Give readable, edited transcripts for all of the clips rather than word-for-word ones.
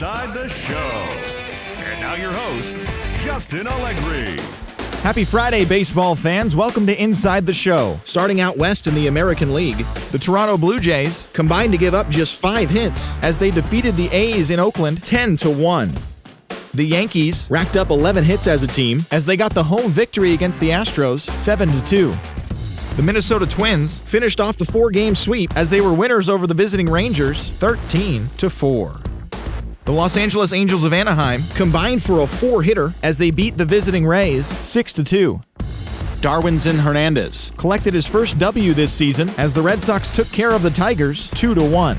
Inside the Show. And now your host, Justin Allegri. Happy Friday, baseball fans. Welcome to Inside the Show. Starting out west in the American League, the Toronto Blue Jays combined to give up just 5 hits as they defeated the A's in Oakland 10-1. The Yankees racked up 11 hits as a team as they got the home victory against the Astros 7-2. The Minnesota Twins finished off the 4-game sweep as they were winners over the visiting Rangers 13-4. The Los Angeles Angels of Anaheim combined for a 4-hitter as they beat the visiting Rays 6-2. Darwinzon Hernandez collected his first W this season as the Red Sox took care of the Tigers 2-1.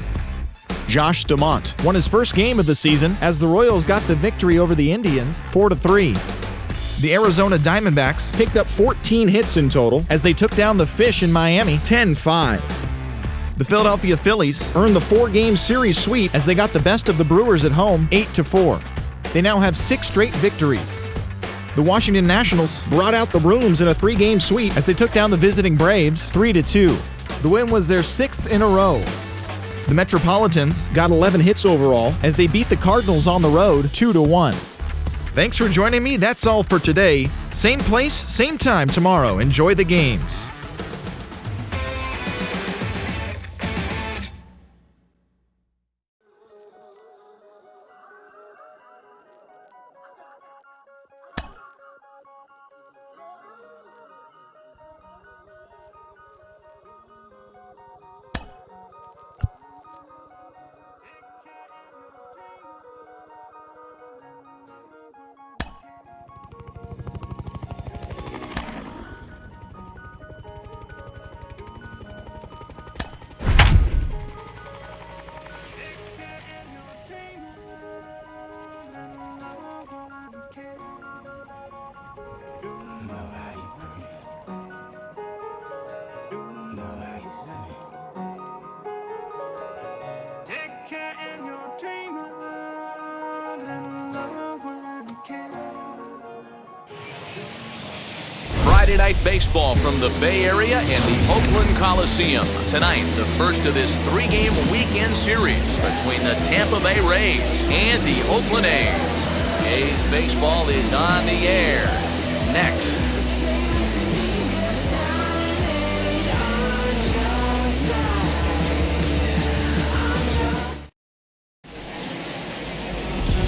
Josh DeMont won his first game of the season as the Royals got the victory over the Indians 4-3. The Arizona Diamondbacks picked up 14 hits in total as they took down the Fish in Miami 10-5. The Philadelphia Phillies earned the 4-game series sweep as they got the best of the Brewers at home 8-4. They now have 6 straight victories. The Washington Nationals brought out the brooms in a 3-game sweep as they took down the visiting Braves 3-2. The win was their 6th in a row. The Metropolitans got 11 hits overall as they beat the Cardinals on the road 2-1. Thanks for joining me. That's all for today. Same place, same time tomorrow. Enjoy the games. Friday Night Baseball from the Bay Area and the Oakland Coliseum. Tonight, the first of this 3-game weekend series between the Tampa Bay Rays and the Oakland A's. A's baseball is on the air. Next.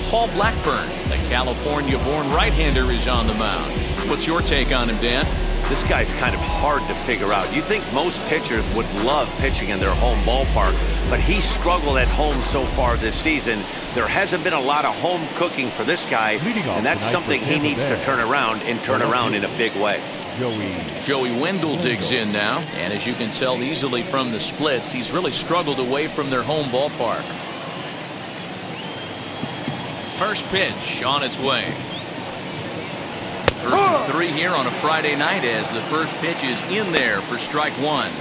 Paul Blackburn, the California-born right-hander, is on the mound. What's your take on him, Dan? This guy's kind of hard to figure out. You'd think most pitchers would love pitching in their home ballpark, but he struggled at home so far this season. There hasn't been a lot of home cooking for this guy, and that's something he needs to turn around in a big way. Joey Wendell digs in now, and as you can tell easily from the splits, he's really struggled away from their home ballpark. First pitch on its way. First of 3 here on a Friday night as the first pitch is in there for strike 1.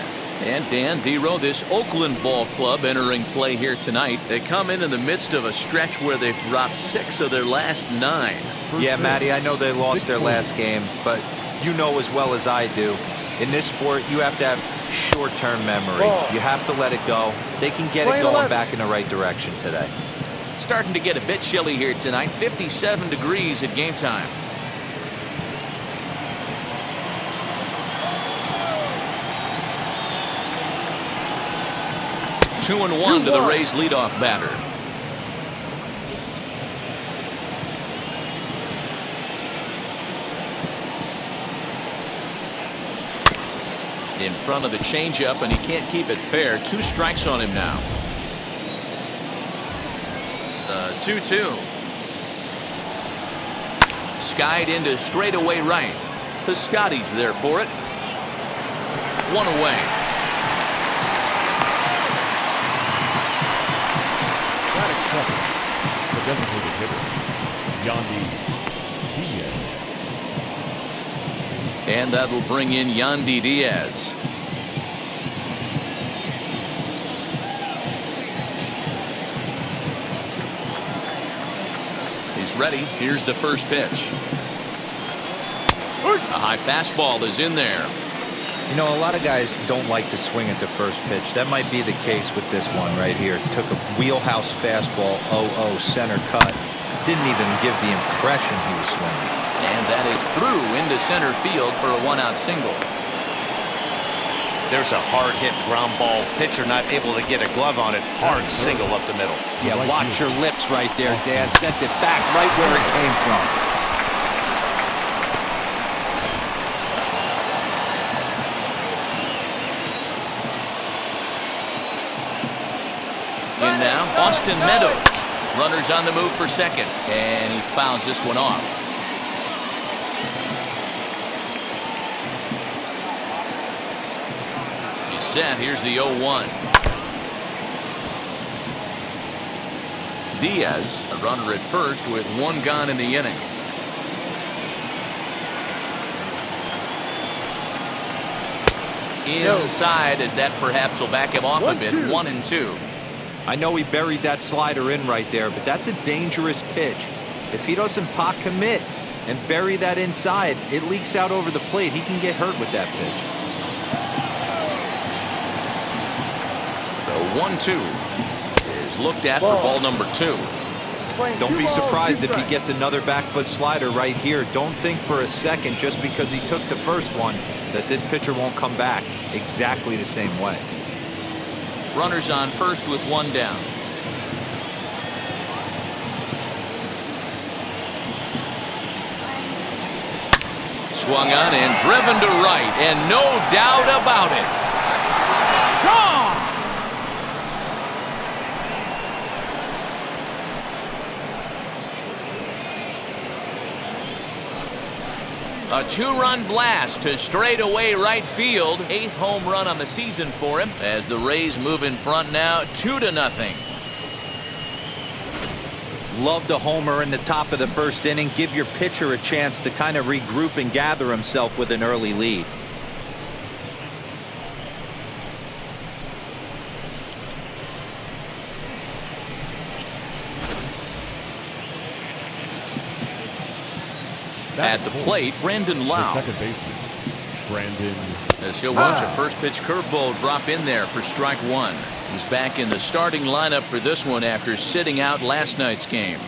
And Dan Dero, this Oakland ball club entering play here tonight. They come in the midst of a stretch where they've dropped 6 of their last 9. Yeah, Matty, I know they lost their last game, but you know as well as I do, in this sport, you have to have short-term memory. You have to let it go. They can get it going back in the right direction today. Starting to get a bit chilly here tonight. 57 degrees at game time. 2-1 to the Rays leadoff batter. In front of the changeup, and he can't keep it fair. 2 strikes on him now. The 2-2. Skied into straightaway right. Piscotty's there for it. 1 away. The designated hitter, Yandy Diaz. And that will bring in Yandy Diaz. He's ready. Here's the first pitch. A high fastball is in there. You know, a lot of guys don't like to swing at the first pitch. That might be the case with this one right here. Took a wheelhouse fastball, 0-0 center cut. Didn't even give the impression he was swinging. And that is through into center field for a one-out single. There's a hard hit ground ball. Pitcher not able to get a glove on it. Hard single up the middle. Yeah, watch your lips right there, Dan. Sent it back right where it came from. In now, Austin Meadows. Runners on the move for second. And he fouls this one off. He's set. Here's the 0-1. Diaz, a runner at first with one gone in the inning. Inside, as that perhaps will back him off a bit. 1-2. I know he buried that slider in right there, but that's a dangerous pitch. If he doesn't pot commit and bury that inside, it leaks out over the plate. He can get hurt with that pitch. The 1-2 is looked at for ball number 2. Don't be surprised if he gets another back foot slider right here. Don't think for a second, just because he took the first one, that this pitcher won't come back exactly the same way. Runners on first with one down. Swung on and driven to right, and no doubt about it. Gone! A two-run blast to straightaway right field. 8th home run on the season for him as the Rays move in front now 2-0. Love the homer in the top of the first inning. Give your pitcher a chance to kind of regroup and gather himself with an early lead. At the plate, Brandon Lau. Second baseman, Brandon. As he'll watch a first pitch curveball drop in there for strike one. He's back in the starting lineup for this one after sitting out last night's game.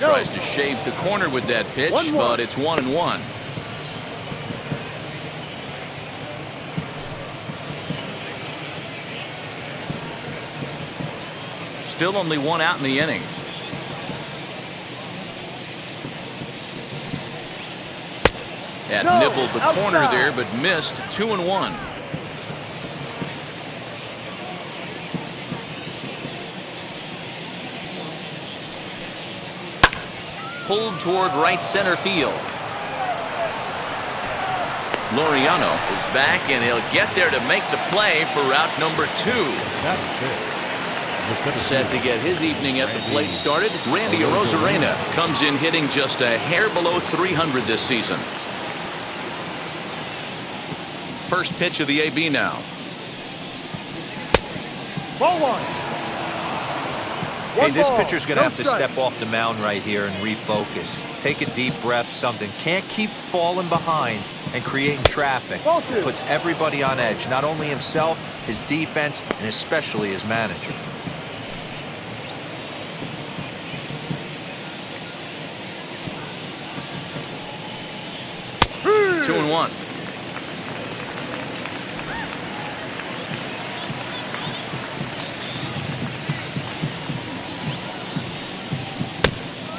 Tries to shave the corner with that pitch, but it's 1-1. Still only one out in the inning. Had nibbled the corner there, but missed. 2-1. Pulled toward right center field. Laureano is back, and he'll get there to make the play for route number 2. Set to get his evening at the plate started. Randy Arozarena comes in hitting just a hair below 300 this season. First pitch of the AB now. Ball one. Hey, this pitcher's going to have to step off the mound right here and refocus. Take a deep breath, something. Can't keep falling behind and creating traffic. Puts everybody on edge, not only himself, his defense, and especially his manager. 2-1.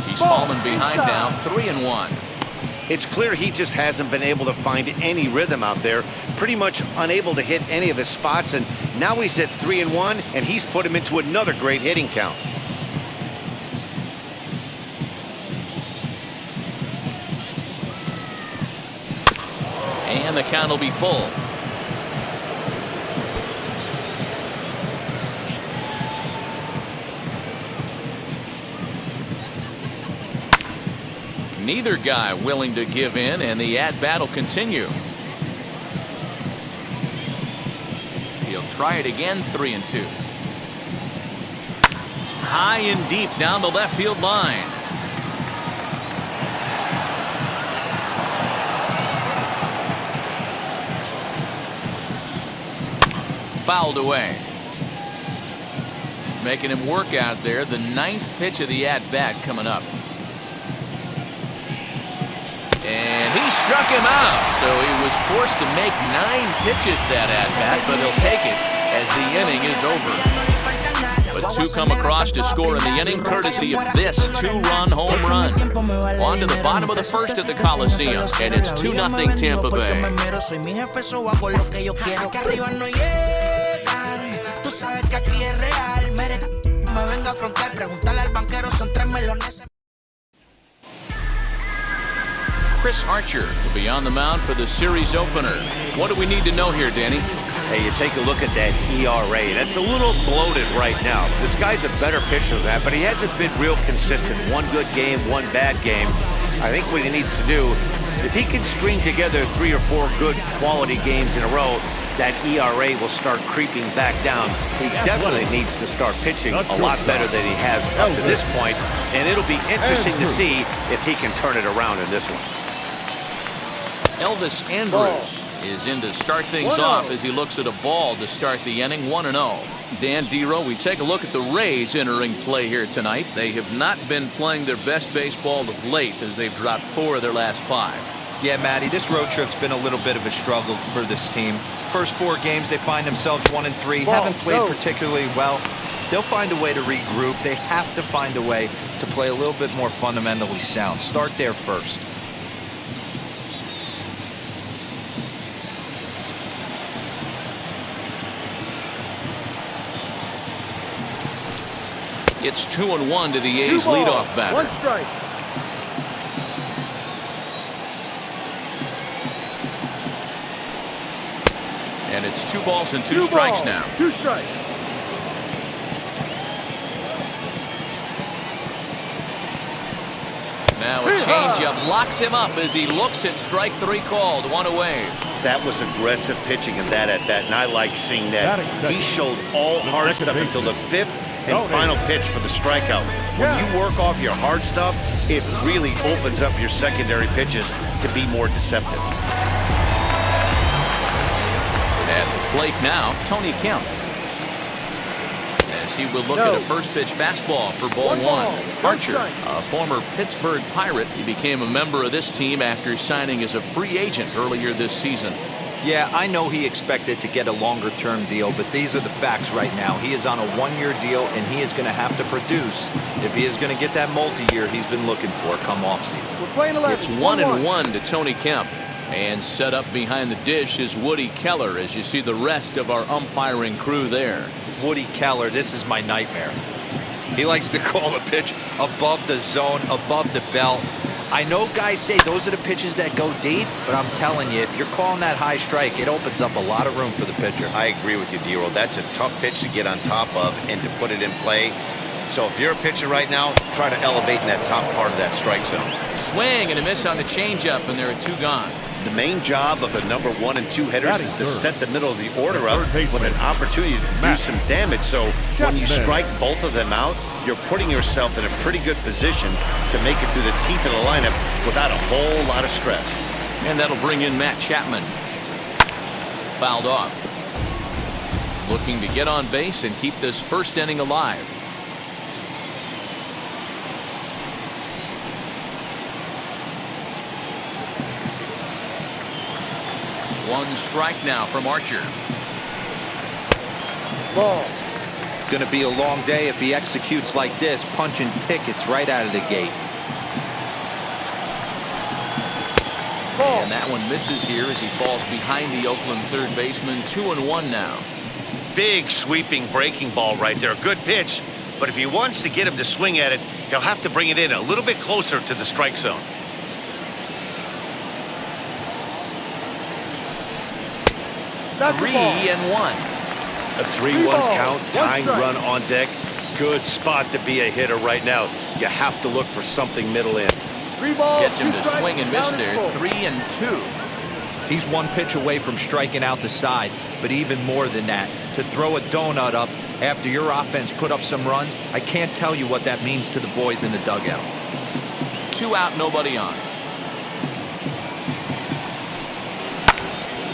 He's fallen behind now, 3-1. It's clear he just hasn't been able to find any rhythm out there. Pretty much unable to hit any of his spots, and now he's at 3-1, and he's put him into another great hitting count. And the count will be full. Neither guy willing to give in, and the at-bat will continue. He'll try it again, 3-2. high and deep down the left field line. Fouled away. Making him work out there. The 9th pitch of the at-bat coming up. And he struck him out. So he was forced to make 9 pitches that at-bat, but he'll take it as the inning is over. But 2 come across to score in the inning, courtesy of this 2-run home run. On to the bottom of the 1st at the Coliseum, and it's 2-0 Tampa Bay. Chris Archer will be on the mound for the series opener. What do we need to know here, Danny? Hey, you take a look at that ERA. That's a little bloated right now. This guy's a better pitcher than that, but he hasn't been real consistent. One good game, one bad game. I think what he needs to do, if he can string together 3 or 4 good quality games in a row, that ERA will start creeping back down. He definitely needs to start pitching a lot better than he has up to this point, and it'll be interesting to see if he can turn it around in this one. Elvis Andrus is in to start things off as he looks at a ball to start the inning. 1-0. Dan Dero, we take a look at the Rays entering play here tonight. They have not been playing their best baseball of late as they've dropped 4 of their last 5. Yeah, Matty, this road trip's been a little bit of a struggle for this team. First 4 games, they find themselves 1-3. Haven't played particularly well. They'll find a way to regroup. They have to find a way to play a little bit more fundamentally sound. Start there first. It's 2-1 to the A's leadoff batter. 1 strike. And it's 2 balls and 2 strikes now. 2 strikes. Now a changeup locks him up as he looks at strike 3 called. 1 away. That was aggressive pitching in that at-bat, and I like seeing that. He showed all hard stuff until the 5th and final pitch for the strikeout. When you work off your hard stuff, it really opens up your secondary pitches to be more deceptive. At the plate now, Tony Kemp. As he will look at a first pitch fastball for ball 1. Archer, a former Pittsburgh Pirate, he became a member of this team after signing as a free agent earlier this season. Yeah, I know he expected to get a longer-term deal, but these are the facts right now. He is on a 1-year deal, and he is going to have to produce if he is going to get that multi-year he's been looking for come offseason. It's 1-1 to Tony Kemp. And set up behind the dish is Woody Keller as you see the rest of our umpiring crew there. Woody Keller, this is my nightmare. He likes to call the pitch above the zone, above the belt. I know guys say those are the pitches that go deep, but I'm telling you, if you're calling that high strike, it opens up a lot of room for the pitcher. I agree with you, Dero. That's a tough pitch to get on top of and to put it in play. So if you're a pitcher right now, try to elevate in that top part of that strike zone. Swing and a miss on the changeup, and there are 2 gone. The main job of the number 1 and 2 hitters is to set the middle of the order up with an opportunity to do some damage. So when you strike both of them out, you're putting yourself in a pretty good position to make it through the teeth of the lineup without a whole lot of stress. And that'll bring in Matt Chapman. Fouled off. Looking to get on base and keep this first inning alive. One strike now from Archer. Ball. Going to be a long day if he executes like this, punching tickets right out of the gate. And that one misses here as he falls behind the Oakland third baseman. 2-1 now. Big sweeping breaking ball right there. Good pitch. But if he wants to get him to swing at it, he'll have to bring it in a little bit closer to the strike zone. That's 3-1. A 3-1 count, tying run on deck. Good spot to be a hitter right now. You have to look for something middle in. 3 balls, Gets him 2 to strikes, swing and miss down there. and 3-2. He's 1 pitch away from striking out the side, but even more than that, To throw a donut up after your offense put up some runs, I can't tell you what that means to the boys in the dugout. 2 out, nobody on.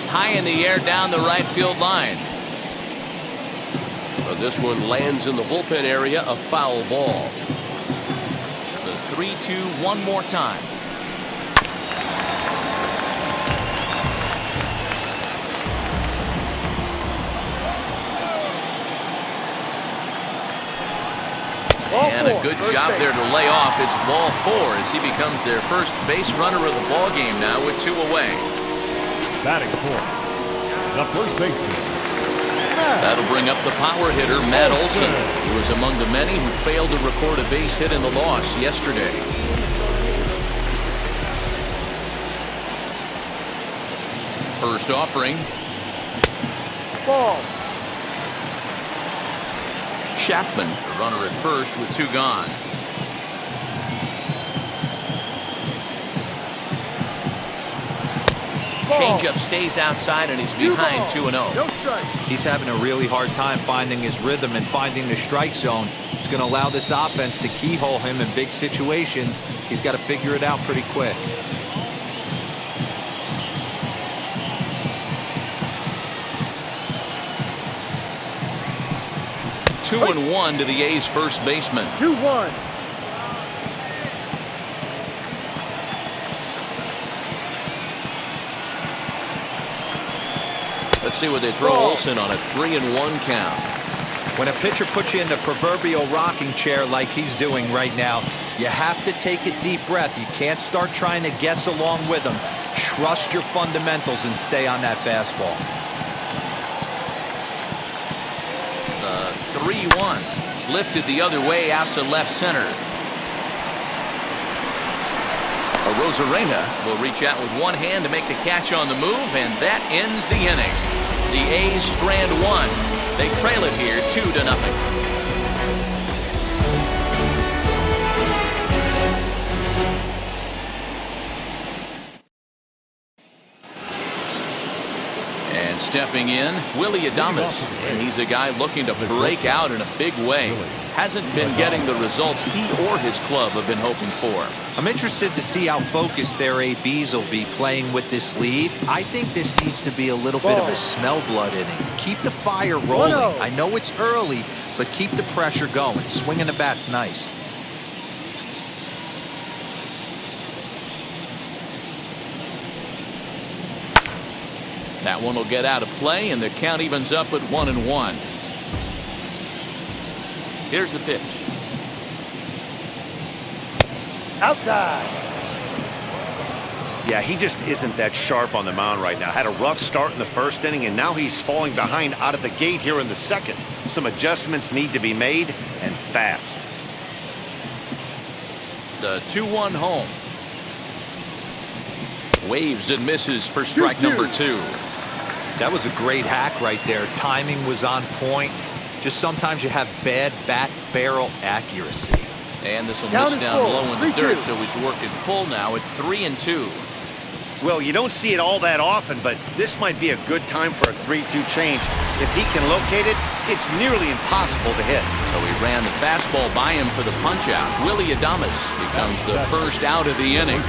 High in the air down the right field line. But this one lands in the bullpen area, a foul ball. The 3-2 one more time. And a good job there to lay off. It's ball 4 as he becomes their first base runner of the ball game now with 2 away. Batting fourth, the first baseman. That'll bring up the power hitter, Matt Olson. He was among the many who failed to record a base hit in the loss yesterday. First offering. Ball. Chapman, the runner at first with 2 gone. Changeup stays outside and he's behind 2-0. No strike. He's having a really hard time finding his rhythm and finding the strike zone. It's going to allow this offense to keyhole him in big situations. He's got to figure it out pretty quick. Two and 1 to the A's first baseman. 2-1. Let's see what they throw Olson on a 3-1 count. When a pitcher puts you in the proverbial rocking chair like he's doing right now, you have to take a deep breath. You can't start trying to guess along with him. Trust your fundamentals and stay on that fastball. 3-1 lifted the other way out to left center. Rosarena will reach out with one hand to make the catch on the move, and that ends the inning. The A's strand 1. They trail it here 2-0. And stepping in, Willie Adames, and he's a guy looking to break out in a big way. Hasn't been getting the results he or his club have been hoping for. I'm interested to see how focused their ABs will be playing with this lead. I think this needs to be a little bit of a smell blood inning. Keep the fire rolling. I know it's early, but keep the pressure going. Swinging the bat's nice. That one will get out of play, and the count evens up at 1-1. Here's the pitch. Outside. Yeah, he just isn't that sharp on the mound right now. Had a rough start in the first inning, and now he's falling behind out of the gate here in the second. Some adjustments need to be made, and fast. The 2-1 home. Waves and misses for strike number 2. That was a great hack right there. Timing was on point. Just sometimes you have bad bat barrel accuracy. And this will miss down low in the dirt, so he's worked it full now at 3-2. Well, you don't see it all that often, but this might be a good time for a 3-2 change. If he can locate it, it's nearly impossible to hit. So he ran the fastball by him for the punch-out. Willie Adames becomes the first out of the inning.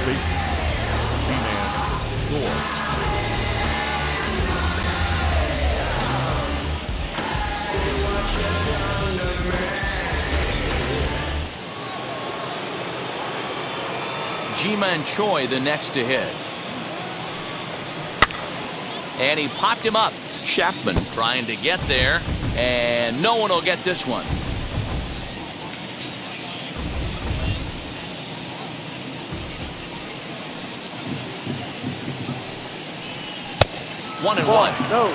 Ji-Man Choi the next to hit. And he popped him up. Chapman trying to get there, and no one will get this one. One and one. No.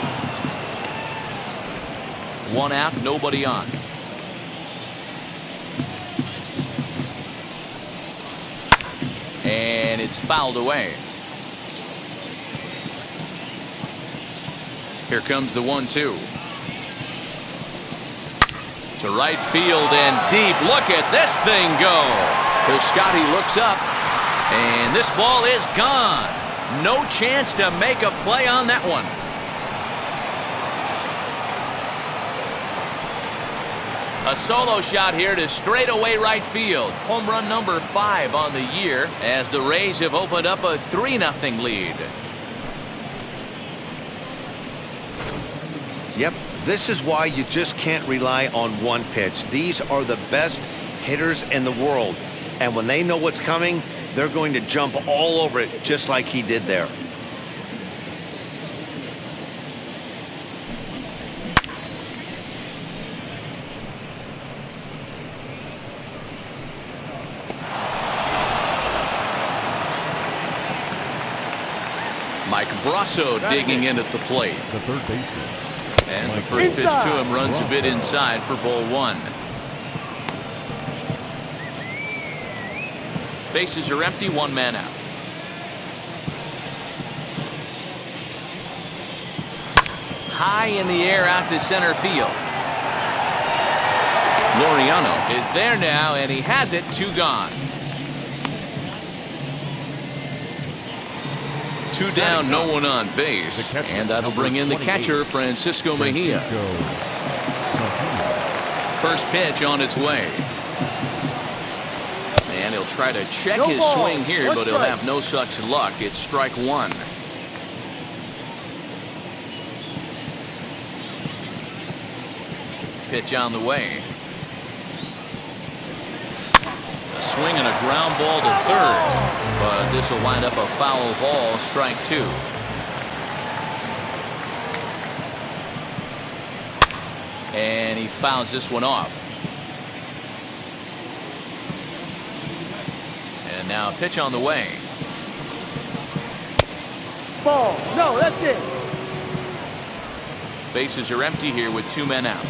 1 out, nobody on. And it's fouled away. Here comes the 1-2. To right field and deep. Look at this thing go. Piscotty looks up, and this ball is gone. No chance to make a play on that one. A solo shot here to straightaway right field. Home run number 5 on the year as the Rays have opened up a 3-0 lead. Yep, this is why you just can't rely on one pitch. These are the best hitters in the world. And when they know what's coming, they're going to jump all over it just like he did there. Mike Brasso digging in at the plate. The third baseman. As the first pitch to him runs a bit inside for ball 1. Bases are empty, 1 man out. High in the air out to center field. Laureano is there now, and he has it. 2 gone. 2 down, no one on base. And that'll bring in the catcher, Francisco Mejia. First pitch on its way. And he'll try to check his swing here, but he'll have no such luck. It's strike 1. Pitch on the way. A swing and a ground ball to third. But this will wind up a foul ball, strike 2. And he fouls this one off. And now a pitch on the way. Ball. No, that's it. Bases are empty here with 2 men out.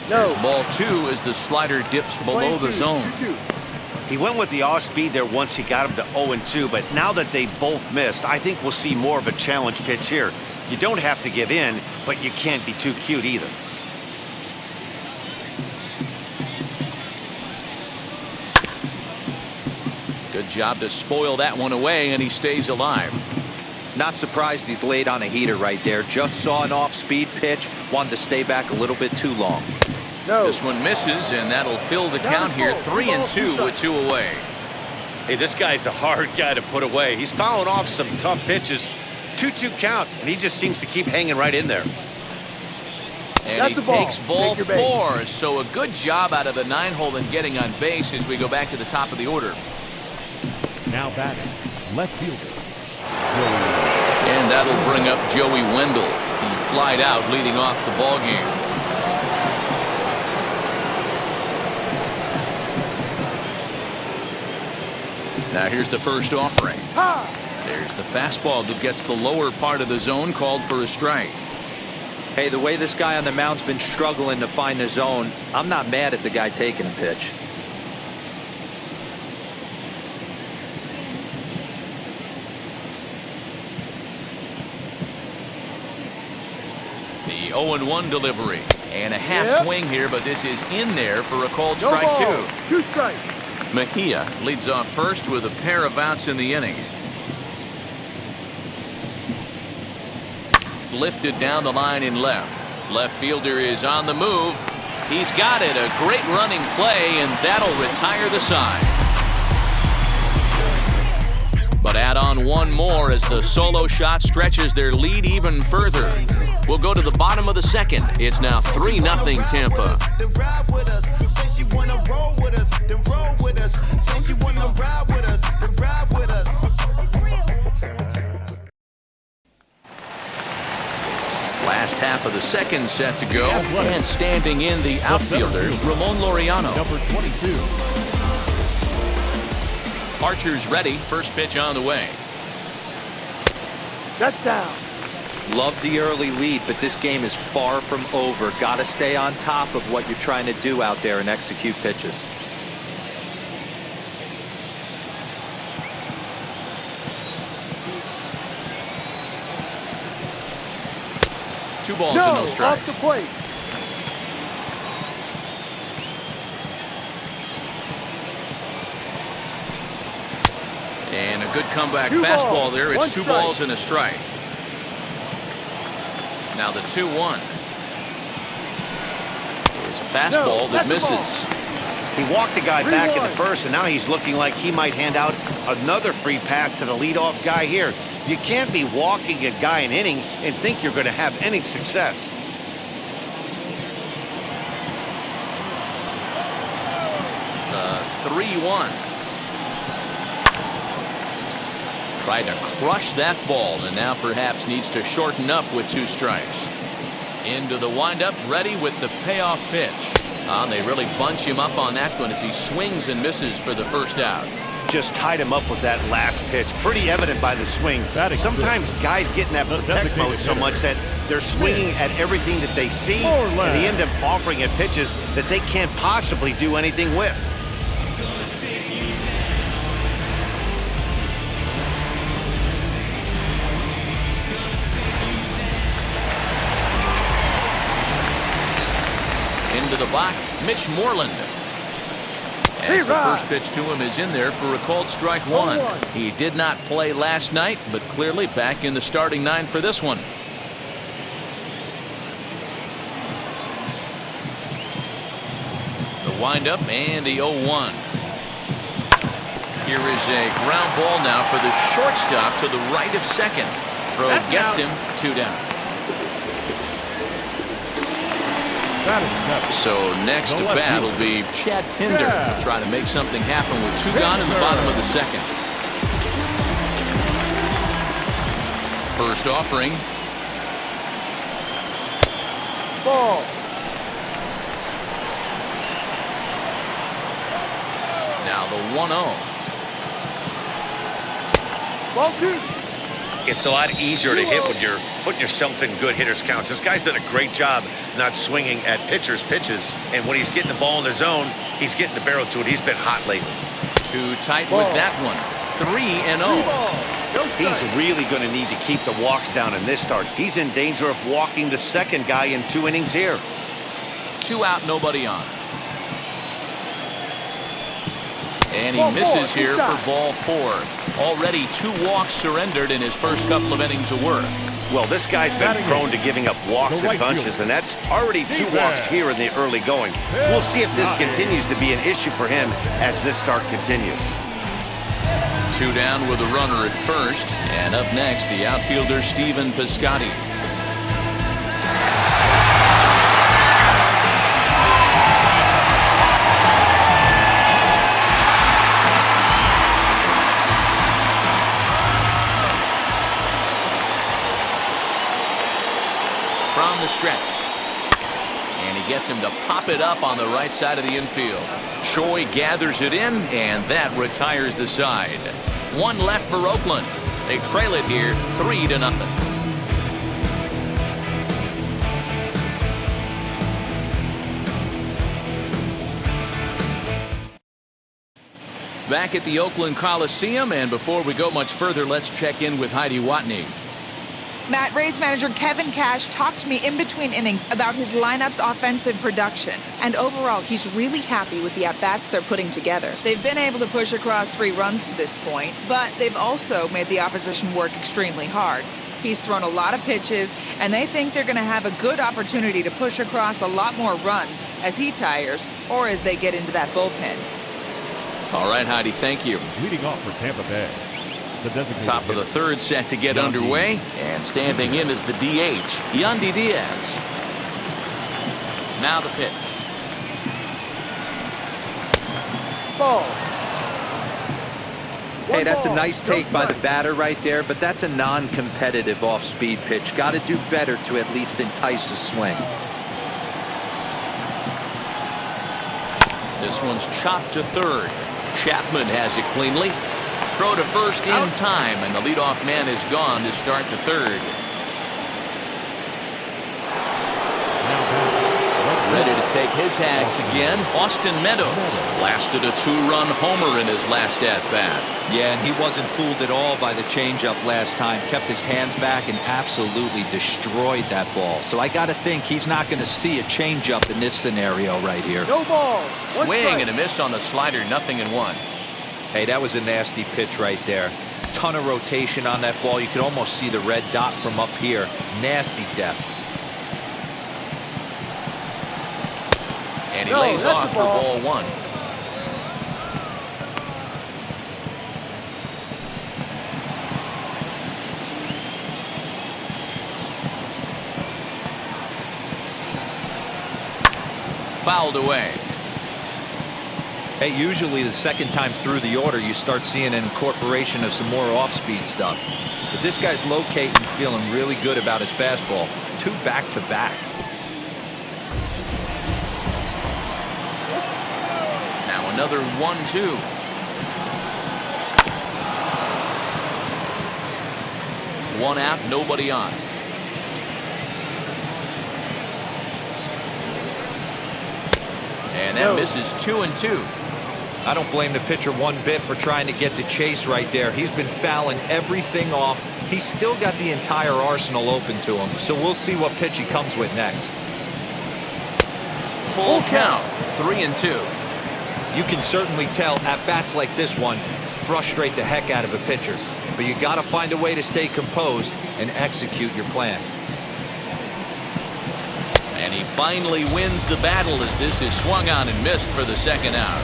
There's ball 2 as the slider dips below the zone. He went with the off speed there once he got him to 0-2, but now that they both missed, I think we'll see more of a challenge pitch here. You don't have to give in, but you can't be too cute either. Good job to spoil that one away, and he stays alive. Not surprised he's laid on a heater right there. Just saw an off-speed pitch, wanted to stay back a little bit too long. No. This one misses, and that'll fill the count here. 3-2 with 2 away. Hey, this guy's a hard guy to put away. He's fouling off some tough pitches. 2-2 count, and he just seems to keep hanging right in there. And he takes ball 4, so a good job out of the 9-hole in getting on base as we go back to the top of the order. Now batting, left fielder. And that'll bring up Joey Wendell. He flied out leading off the ball game. Now here's the first offering. There's the fastball that gets the lower part of the zone, called for a strike. Hey, the way this guy on the mound's been struggling to find the zone, I'm not mad at the guy taking a pitch. The 0-1 delivery. And a half swing here, but this is in there for a called strike 2. 2 strikes. Mejia leads off first with a pair of outs in the inning. Lifted down the line in left. Left fielder is on the move. He's got it. A great running play, and that'll retire the side. But add on one more as the solo shot stretches their lead even further. We'll go to the bottom of the second. It's now 3-0 Tampa. Last half of the second set to go, and standing in the outfielder, Ramon Laureano. Number 22. Archer's ready. First pitch on the way. That's down. Love the early lead, but this game is far from over. Got to stay on top of what you're trying to do out there and execute pitches. Two balls and no strikes. Off the plate. And a good comeback fastball there. It's 2 balls and a strike. Now the 2-1. Here's a fastball that misses. He walked the guy back in the first, and now he's looking like he might hand out another free pass to the leadoff guy here. You can't be walking a guy an inning and think you're going to have any success. The 3-1. Tried to crush that ball, and now perhaps needs to shorten up with 2 strikes. Into the windup, ready with the payoff pitch. They really bunch him up on that one as he swings and misses for the first out. Just tied him up with that last pitch. Pretty evident by the swing. Sometimes guys get in that protect mode so much that they're swinging at everything that they see, and they end up offering at pitches that they can't possibly do anything with. Into the box, Mitch Moreland. As the first pitch to him is in there for a called strike 1. He did not play last night, but clearly back in the starting 9 for this one. The windup and the 0-1. Here is a ground ball now for the shortstop to the right of second. Throw gets him 2 down. So next to bat will be Chad Pinder to try to make something happen with 2 gone in the bottom of the second. First offering. Ball. Now the 1-0. Ball 2. It's a lot easier to hit when you're putting yourself in good hitters' counts. This guy's done a great job not swinging at pitchers' pitches. And when he's getting the ball in the zone, he's getting the barrel to it. He's been hot lately. Too tight with that one. 3-0. He's really going to need to keep the walks down in this start. He's in danger of walking the second guy in 2 innings here. 2 out, nobody on. And he misses here for ball 4. Already 2 walks surrendered in his first couple of innings of work. Well, this guy's been prone to giving up walks and bunches, and that's already 2 walks here in the early going. We'll see if this continues to be an issue for him as this start continues. 2 down with a runner at first. And up next, the outfielder Stephen Piscotty. From the stretch. And he gets him to pop it up on the right side of the infield. Choi gathers it in, and that retires the side. 1 left for Oakland. They trail it here 3-0. Back at the Oakland Coliseum, and before we go much further, let's check in with Heidi Watney. Matt, Rays manager Kevin Cash talked to me in between innings about his lineup's offensive production. And overall, he's really happy with the at-bats they're putting together. They've been able to push across 3 runs to this point, but they've also made the opposition work extremely hard. He's thrown a lot of pitches, and they think they're going to have a good opportunity to push across a lot more runs as he tires or as they get into that bullpen. All right, Heidi, thank you. Leading off for Tampa Bay. Top of the 3rd set to get underway, and standing in is the DH, Yandy Diaz. Now the pitch. Ball. Hey, that's a nice take by the batter right there, but that's a non-competitive off-speed pitch. Got to do better to at least entice a swing. This one's chopped to 3rd. Chapman has it cleanly. Throw to first in time, and the leadoff man is gone to start the 3rd. Ready to take his hags again, Austin Meadows. Blasted a 2-run homer in his last at-bat. Yeah, and he wasn't fooled at all by the changeup last time. Kept his hands back and absolutely destroyed that ball. So I got to think he's not going to see a changeup in this scenario right here. No ball. Swing and a miss on the slider, 0-1. Hey, that was a nasty pitch right there. Ton of rotation on that ball. You could almost see the red dot from up here. Nasty depth. And he No, lays that's off the for ball. ball 1. Fouled away. Hey, usually the second time through the order, you start seeing an incorporation of some more off-speed stuff. But this guy's locating, feeling really good about his fastball. 2 back-to-back. Now another 1-2. One out, nobody on. And that misses 2-2. I don't blame the pitcher one bit for trying to get the chase right there. He's been fouling everything off. He's still got the entire arsenal open to him. So we'll see what pitch he comes with next. Full count, 3-2. You can certainly tell at bats like this one frustrate the heck out of a pitcher. But you got to find a way to stay composed and execute your plan. And he finally wins the battle as this is swung on and missed for the second out.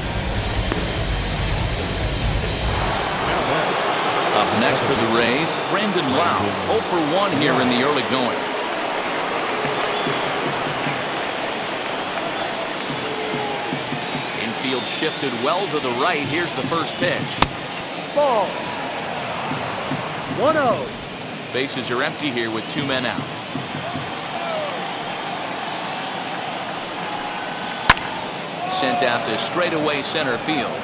Up next for the Rays, Brandon Lau, 0 for 1 here in the early going. Infield shifted well to the right. Here's the first pitch. Ball. 1-0. Bases are empty here with 2 men out. Sent out to straightaway center field.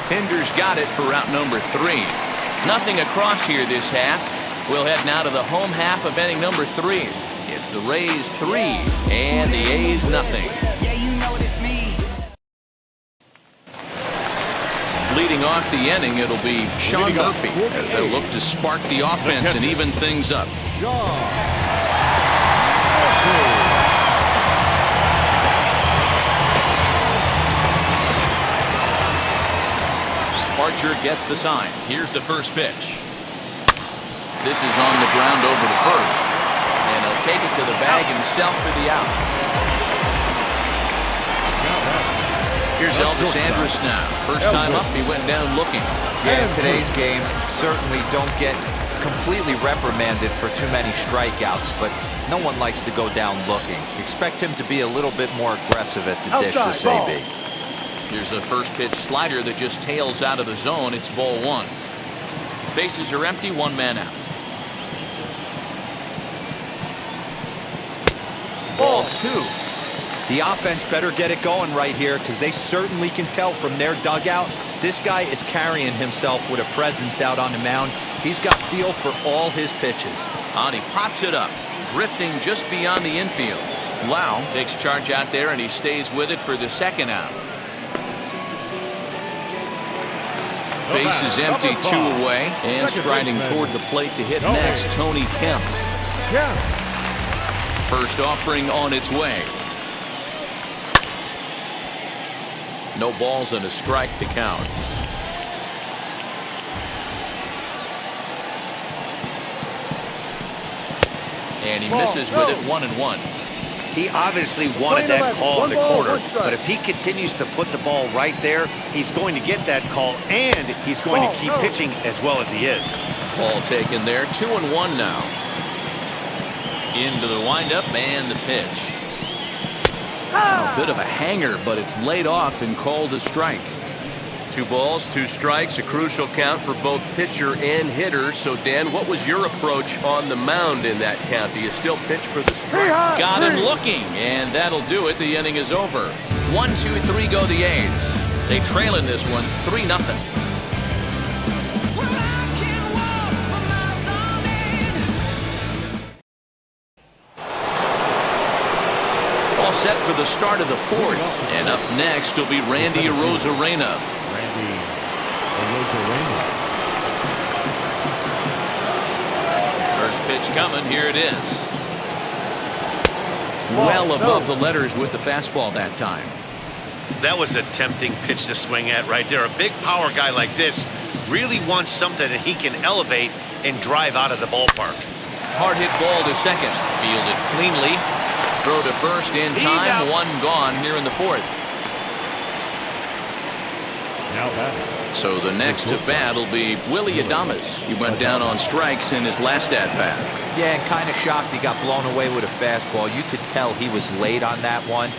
Pinder's got it for out number 3. Nothing across here this half. We'll head now to the home half of inning number 3. It's the Rays 3 and the A's nothing. Leading off the inning, it'll be Sean Murphy. They'll look to spark the offense and even things up. Archer gets the sign. Here's the first pitch. This is on the ground over to first. And he'll take it to the bag himself for the out. Here's Elvis Andrus now. First time up, he went down looking. Yeah, in today's game, certainly don't get completely reprimanded for too many strikeouts, but no one likes to go down looking. Expect him to be a little bit more aggressive at the dish this AB. Here's a first pitch slider that just tails out of the zone. It's ball 1. Bases are empty, 1 man out. Ball 2. The offense better get it going right here because they certainly can tell from their dugout this guy is carrying himself with a presence out on the mound. He's got feel for all his pitches. And he pops it up, drifting just beyond the infield. Lau takes charge out there and he stays with it for the second out. Base is empty, 2 away, and striding toward the plate to hit next, Tony Kemp. First offering on its way. No balls and a strike to count. And he misses with it, 1-1. He obviously wanted that call in the corner, but if he continues to put the ball right there, he's going to get that call, and he's going to keep pitching as well as he is. Ball taken there, 2-1 now. Into the windup and the pitch. A bit of a hanger, but it's laid off and called a strike. 2 balls, 2 strikes, a crucial count for both pitcher and hitter. So, Dan, what was your approach on the mound in that count? Do you still pitch for the strike? Got him looking, and that'll do it. The inning is over. 1, 2, 3 go the A's. They trail in this one, 3-0. All set for the start of the 4th. And up next will be Randy Arozarena. First pitch coming. Here it is. Well above the letters with the fastball that time. That was a tempting pitch to swing at right there. A big power guy like this really wants something that he can elevate and drive out of the ballpark. Hard hit ball to second. Fielded cleanly. Throw to first in time. One gone here in the fourth. Now batting. So the next to bat will be Willie Adames. He went down on strikes in his last at-bat. Yeah, and kind of shocked he got blown away with a fastball. You could tell he was late on that one.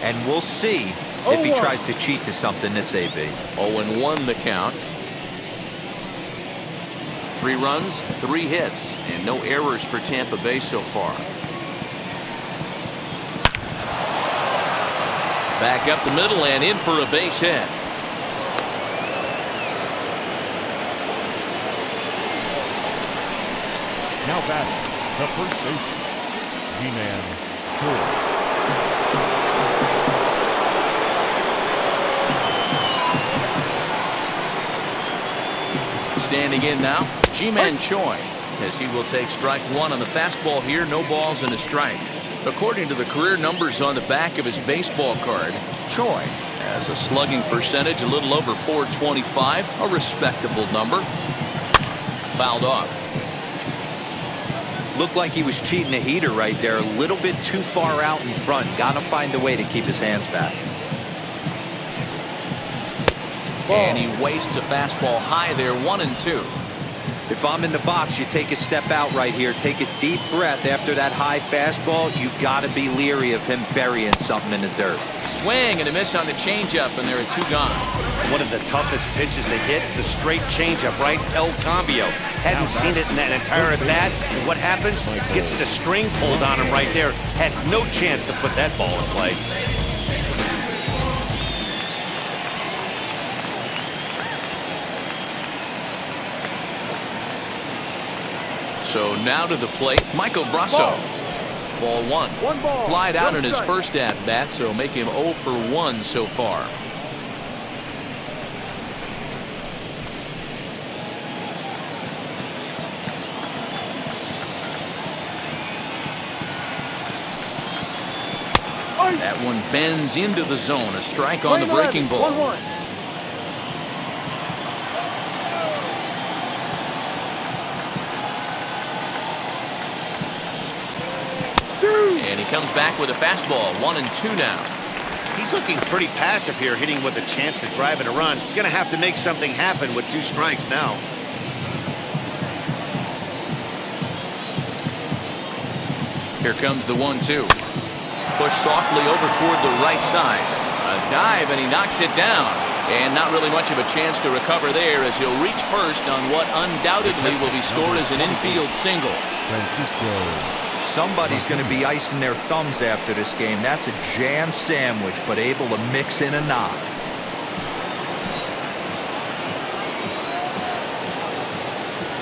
And we'll see if he tries to cheat to something this AB. 0-1 the count. 3 runs, 3 hits, and no errors for Tampa Bay so far. Back up the middle and in for a base hit. Now batting, the first baseman, G-Man Choi. Standing in now, G-Man Choi, as he will take strike 1 on the fastball here. No balls and a strike. According to the career numbers on the back of his baseball card, Choi has a slugging percentage a little over .425, a respectable number. Fouled off. Looked like he was cheating a heater right there. A little bit too far out in front. Got to find a way to keep his hands back. And he wastes a fastball high there. 1-2. If I'm in the box, you take a step out right here. Take a deep breath after that high fastball. You got to be leery of him burying something in the dirt. Swing and a miss on the changeup, and there are 2 gone. One of the toughest pitches to hit, the straight changeup, right? El Cambio. Hadn't seen it in that entire at bat. And what happens? Gets the string pulled on him right there. Had no chance to put that ball in play. So now to the plate, Michael Brasso. Ball 1. Flied out in his first at-bat, so make him 0 for 1 so far. That one bends into the zone. A strike on the breaking ball. 1-1. And he comes back with a fastball. 1-2 now. He's looking pretty passive here, hitting with a chance to drive and a run. Gonna have to make something happen with 2 strikes now. Here comes the 1-2. Push softly over toward the right side. A dive, and he knocks it down. And not really much of a chance to recover there, as he'll reach first on what undoubtedly will be scored as an infield single. Somebody's going to be icing their thumbs after this game. That's a jam sandwich, but able to mix in a knock.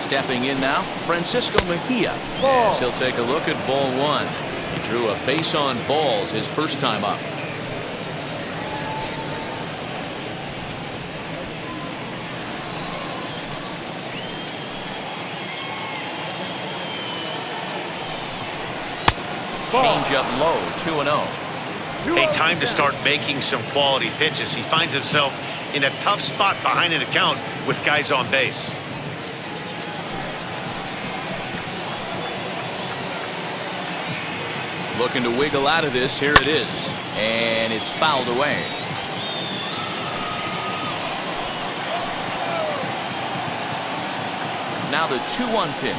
Stepping in now, Francisco Mejia, as he'll take a look at ball 1. He drew a base on balls his first time up. Change up low, 2-0. Hey, time to start making some quality pitches. He finds himself in a tough spot behind an account with guys on base. Looking to wiggle out of this. Here it is. And it's fouled away. Now the 2-1 pitch.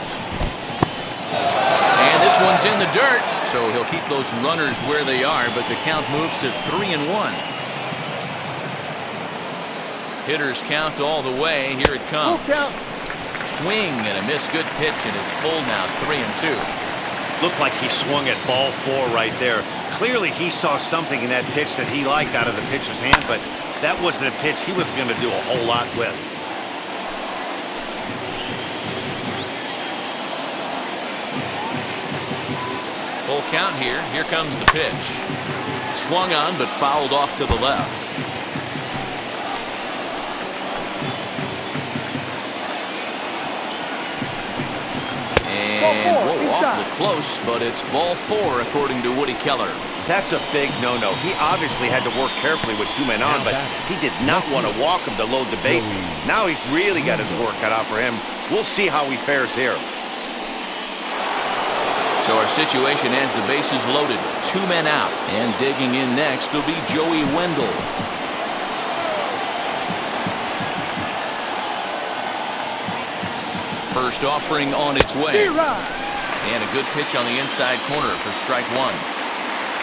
And this one's in the dirt. So he'll keep those runners where they are, but the count moves to 3-1. Hitters count all the way. Here it comes. Swing and a miss. Good pitch, and it's full now. 3-2. Looked like he swung at ball 4 right there. Clearly he saw something in that pitch that he liked out of the pitcher's hand, but that wasn't a pitch he was going to do a whole lot with. Full count here. Here comes the pitch. Swung on, but fouled off to the left. And whoa, awfully close, but it's ball 4 according to Woody Keller. That's a big no-no. He obviously had to work carefully with 2 men on, but he did not want to walk him to load the bases. Now he's really got his work cut out for him. We'll see how he fares here. So our situation has the bases loaded. 2 men out. And digging in next will be Joey Wendell. First offering on its way. And a good pitch on the inside corner for strike 1.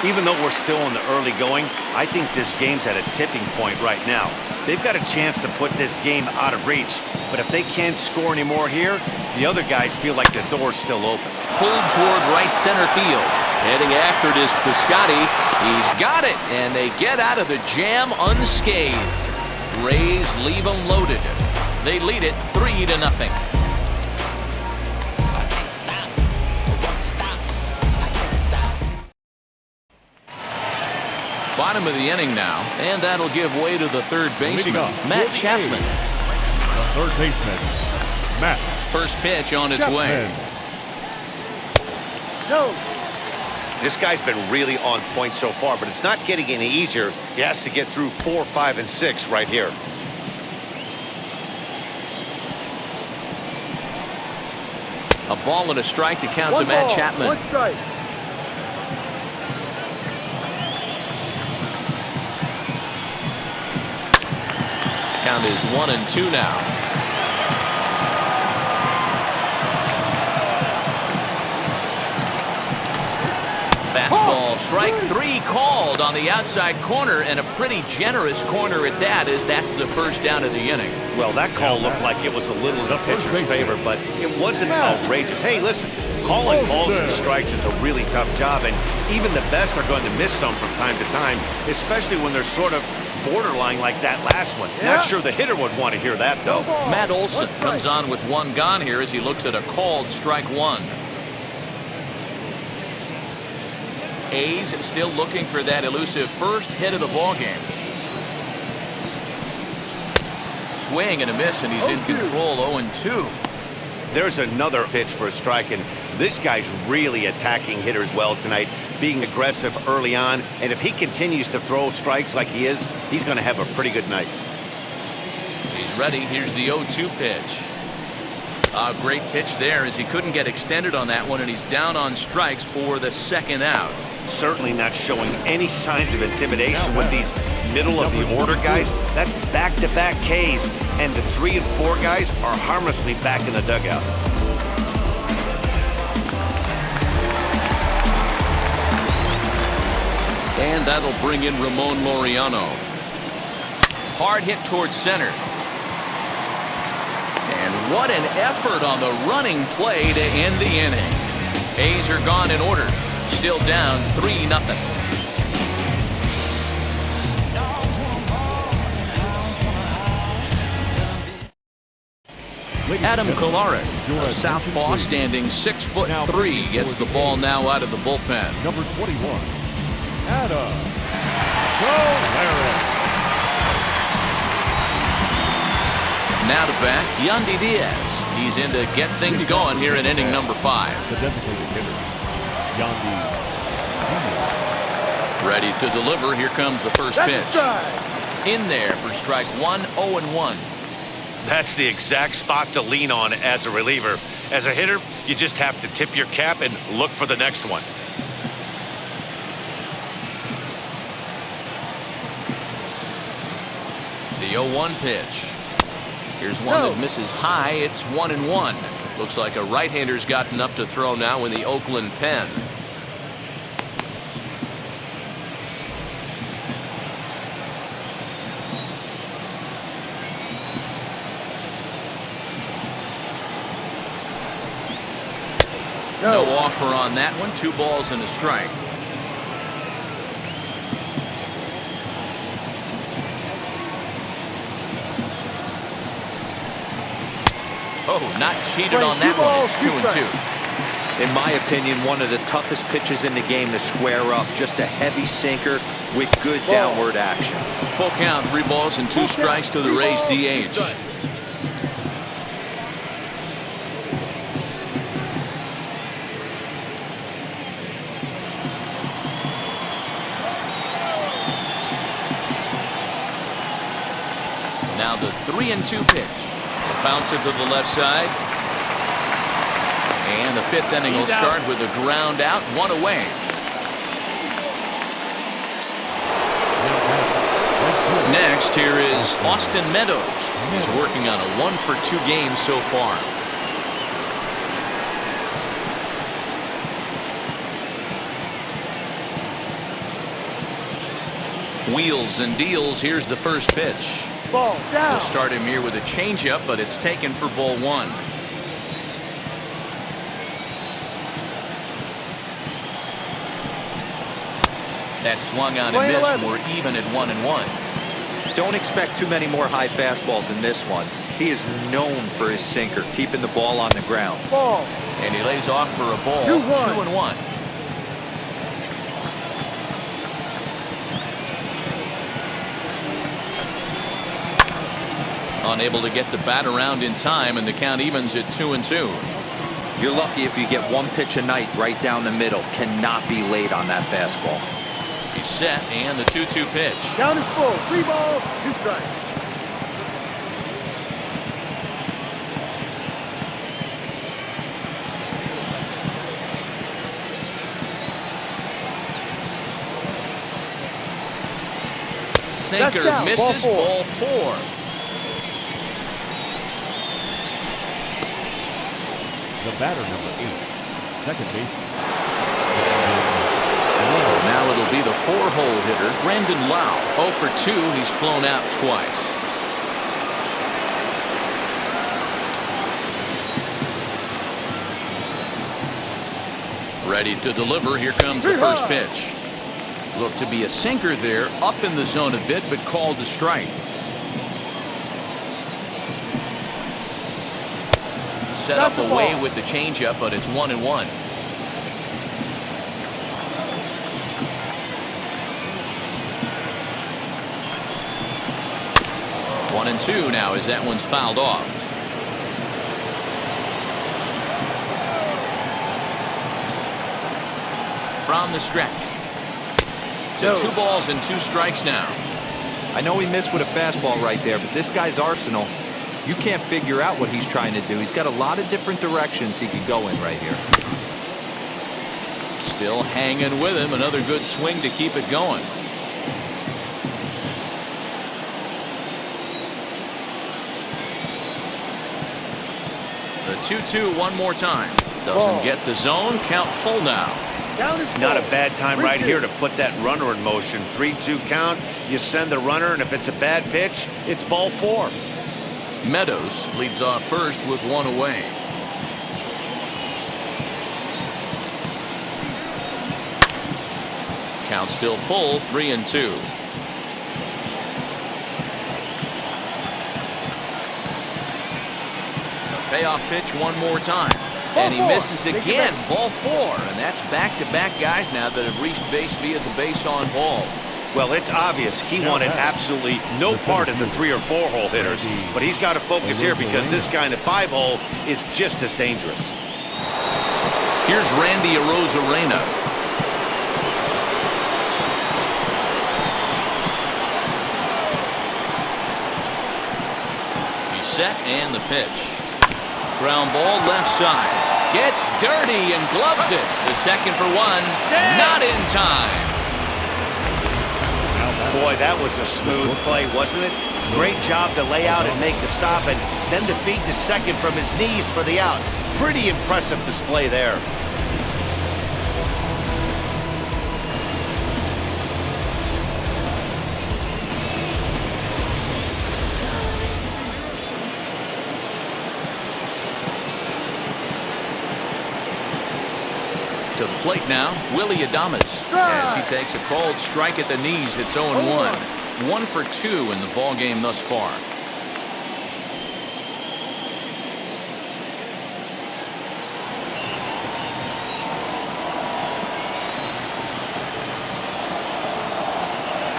Even though we're still in the early going, I think this game's at a tipping point right now. They've got a chance to put this game out of reach. But if they can't score anymore here, the other guys feel like the door's still open. Pulled toward right center field. Heading after it is Piscotty. He's got it, and they get out of the jam unscathed. Rays leave them loaded. They lead it 3-0. Bottom of the inning now, and that'll give way to the third baseman, Matt Chapman. The third baseman, Matt. First pitch on its way. No. This guy's been really on point so far, but it's not getting any easier. He has to get through 4, 5, and 6 right here. A ball and a strike to count to Matt Chapman. 1 strike. Count is 1-2 now. Fastball, strike 3 called on the outside corner, and a pretty generous corner at that, as that's the first down of the inning. Well, that call looked like it was a little in the pitcher's favor, but it wasn't outrageous. Hey, listen, calling balls and strikes is a really tough job, and even the best are going to miss some from time to time, especially when they're sort of borderline like that last one. Not sure the hitter would want to hear that, though. Matt Olson comes on with 1 gone here as he looks at a called strike 1. A's still looking for that elusive first hit of the ballgame. Swing and a miss, and he's in control. 0-2. There's another pitch for a strike, and this guy's really attacking hitters well tonight, being aggressive early on, and if he continues to throw strikes like he is, he's going to have a pretty good night. He's ready. Here's the 0-2 pitch. A great pitch there, as he couldn't get extended on that one, and he's down on strikes for the second out. Certainly not showing any signs of intimidation with these middle-of-the-order guys. That's back-to-back Ks, and the 3 and 4 guys are harmlessly back in the dugout. And that'll bring in Ramon Laureano. Hard hit towards center. And what an effort on the running play to end the inning. A's are gone in order. Still down 3-0. Adam Kolarek, a southpaw standing 6'3", gets the ball now out of the bullpen. Number 21, Adam Kolarek. Now to bat, Yandy Diaz. He's in to get things going here in inning number 5. The designated hitter, Yandy Diaz. Ready to deliver. Here comes the first pitch. In there for strike 1, 0-1. That's the exact spot to lean on as a reliever. As a hitter, you just have to tip your cap and look for the next one. The 0-1 pitch. Here's one that misses high. It's 1-1. Looks like a right-hander's gotten up to throw now in the Oakland pen. No offer on that one. 2 balls and a strike. Oh, not cheated on that one. It's 2-2. In my opinion, one of the toughest pitches in the game to square up. Just a heavy sinker with good downward action. Full count, 3 balls and 2 strikes to the Rays DH. Now the 3-2 pitch. A bouncer to the left side. And And the fifth inning will start with a ground out, one away. Next, here is Austin Meadows. He's working on a 1-for-2 game so far. Wheels and deals. Here's the first pitch. Ball down. We'll start him here with a changeup, but it's taken for ball one. That swung on and missed. We're even at 1-1. Don't expect too many more high fastballs in this one. He is known for his sinker, keeping the ball on the ground. Ball. And he lays off for a ball. 2-1. Unable to get the bat around in time, and the count evens at 2-2. You're lucky if you get one pitch a night right down the middle. Cannot be late on that fastball. He's set, and the 2-2 pitch. Count is full. 3 balls, 2 strikes. Sinker misses, ball 4. The batter, number 8, second baseman. So now it'll be the 4-hole hitter, Brandon Lau. 0 for 2, he's flown out twice. Ready to deliver, here comes the first pitch. Looked to be a sinker there, up in the zone a bit, but called to strike. Set up away with the changeup, but it's 1-1. One and 2 now as that one's fouled off. From the stretch. To 2 balls and 2 strikes now. I know he missed with a fastball right there, but this guy's arsenal, you can't figure out what he's trying to do. He's got a lot of different directions he could go in right here. Still hanging with him. Another good swing to keep it going. The 2-2 one more time. Doesn't get the zone. Count full now. Not a bad time right here to put that runner in motion. 3-2 count. You send the runner, and if it's a bad pitch, it's ball 4. Meadows leads off first with 1 away. Count still full, 3-2. Payoff pitch one more time. And he misses again. Ball 4. And that's back-to-back guys now that have reached base via the base on balls. Well, it's obvious he wanted absolutely no part of the 3 or 4 hole hitters, but he's got to focus here because this guy in the 5 hole is just as dangerous. Here's Randy Arozarena. He's set and the pitch. Ground ball left side. Gets dirty and gloves it. The second for 1. Not in time. Boy, that was a smooth play, wasn't it? Great job to lay out and make the stop, and then to feed the second from his knees for the out. Pretty impressive display there. To the plate now, Willie Adames. As he takes a called strike at the knees, it's 0-1. 1 for 2 in the ball game thus far.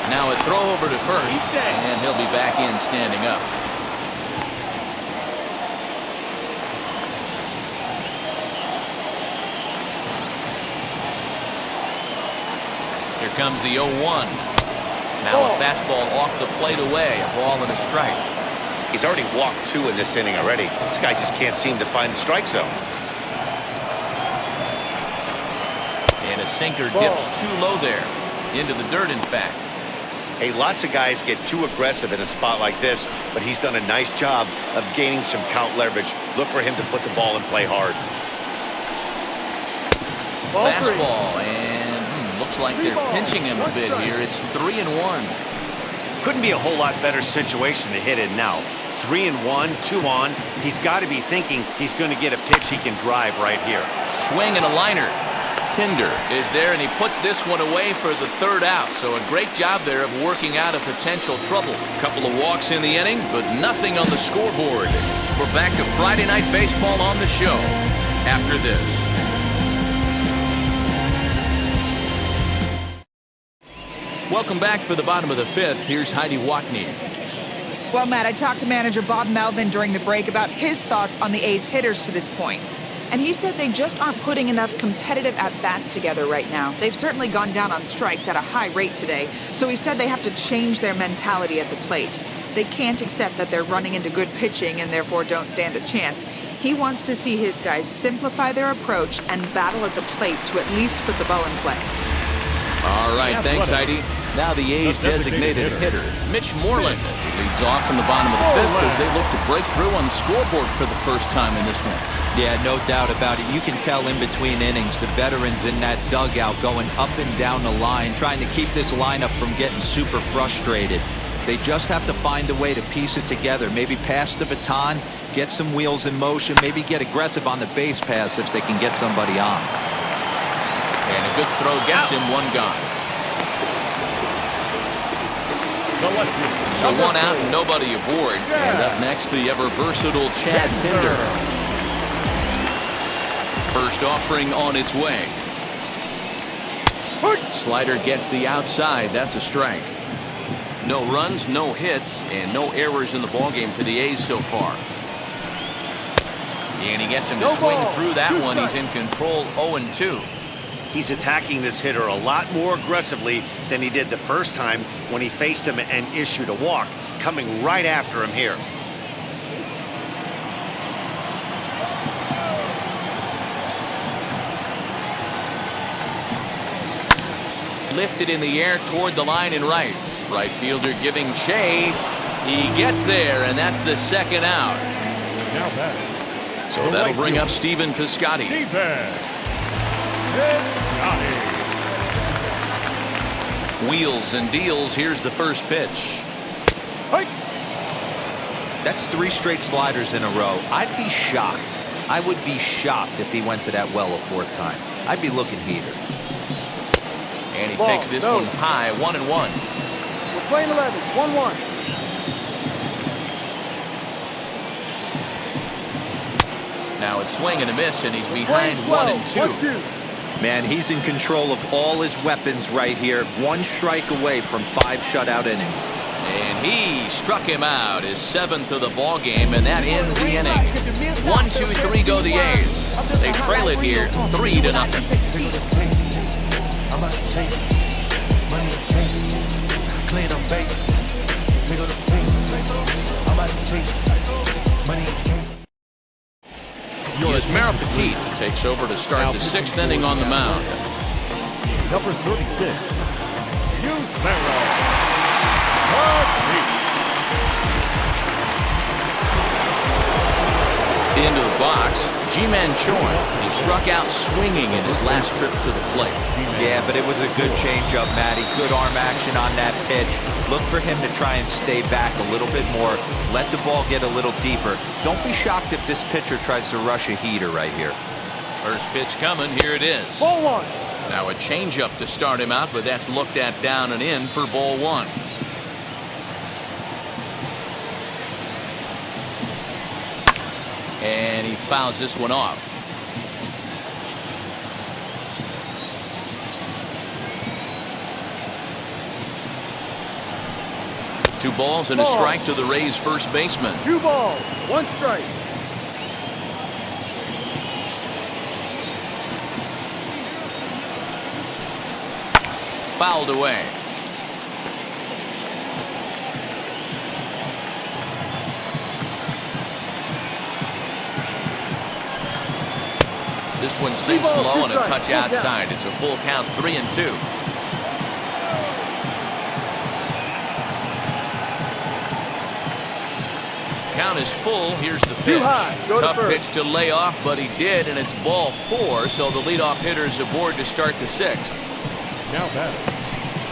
Now a throw over to first, and he'll be back in standing up. Here comes the 0-1. Now a fastball off the plate away. A ball and a strike. He's already walked 2 in this inning already. This guy just can't seem to find the strike zone. The sinker dips too low there. Into the dirt, in fact. Hey, lots of guys get too aggressive in a spot like this, but he's done a nice job of gaining some count leverage. Look for him to put the ball and play hard. Fastball, and looks like they're pinching him a bit here. It's 3-1. Couldn't be a whole lot better situation to hit in now. 3-1, 2 on. He's got to be thinking he's going to get a pitch he can drive right here. Swing and a liner. Pinder is there, and he puts this one away for the third out. So a great job there of working out a potential trouble. A couple of walks in the inning, but nothing on the scoreboard. We're back to Friday Night Baseball on the show after this. Welcome back for the bottom of the fifth. Here's Heidi Watney. Well, Matt, I talked to manager Bob Melvin during the break about his thoughts on the A's hitters to this point. And he said they just aren't putting enough competitive at-bats together right now. They've certainly gone down on strikes at a high rate today, so he said they have to change their mentality at the plate. They can't accept that they're running into good pitching and therefore don't stand a chance. He wants to see his guys simplify their approach and battle at the plate to at least put the ball in play. All right, thanks, Heidi. Now the A's designated hitter, Mitch Moreland, leads off in the bottom of the fifth as they look to break through on the scoreboard for the first time in this one. Yeah, no doubt about it. You can tell in between innings, the veterans in that dugout going up and down the line, trying to keep this lineup from getting super frustrated. They just have to find a way to piece it together. Maybe pass the baton, get some wheels in motion, maybe get aggressive on the base pass if they can get somebody on. And a good throw gets him one gone. So one out and nobody aboard. And up next, the ever-versatile Chad Pinder. First offering on its way. Slider gets the outside. That's a strike. No runs, no hits, and no errors in the ballgame for the A's so far. And he gets him to swing through that one. He's in control 0-2. He's attacking this hitter a lot more aggressively than he did the first time when he faced him and issued a walk, coming right after him here. Lifted in the air toward the line and right. Right fielder giving chase. He gets there, and that's the second out. So that'll bring up Stephen Piscotty. Wheels and deals. Here's the first pitch. That's 3 straight sliders in a row. I'd be shocked. I would be shocked if he went to that well a 4th time. I'd be looking heater. And he takes this one high, 1-1. We're playing 11, 1-1. Now it's swing and a miss, and he's behind 1-2. Man, he's in control of all his weapons right here. 1 strike away from 5 shutout innings. And he struck him out, his 7th of the ball game, and that ends the inning. 1-2-3 go the A's. They trail it here 3-0. As Mero Petit takes over to start the 6th inning on the mound. Number 36, Mero. Into the box, Ji-Man Choi. He struck out swinging in his last trip to the plate. Yeah, but it was a good changeup, Matty. Good arm action on that pitch. Look for him to try and stay back a little bit more. Let the ball get a little deeper. Don't be shocked if this pitcher tries to rush a heater right here. First pitch coming. Here it is. Ball 1. Now a changeup to start him out, but that's looked at down and in for ball 1. And he fouls this one off. Two balls and a strike to the Rays' first baseman. 2 balls, 1 strike. Fouled away. This one sinks low and a touch outside. It's a full count, 3-2. Count is full. Here's the pitch. Tough pitch to lay off, but he did, and it's ball 4. So the leadoff hitter is aboard to start the 6th. Now batting,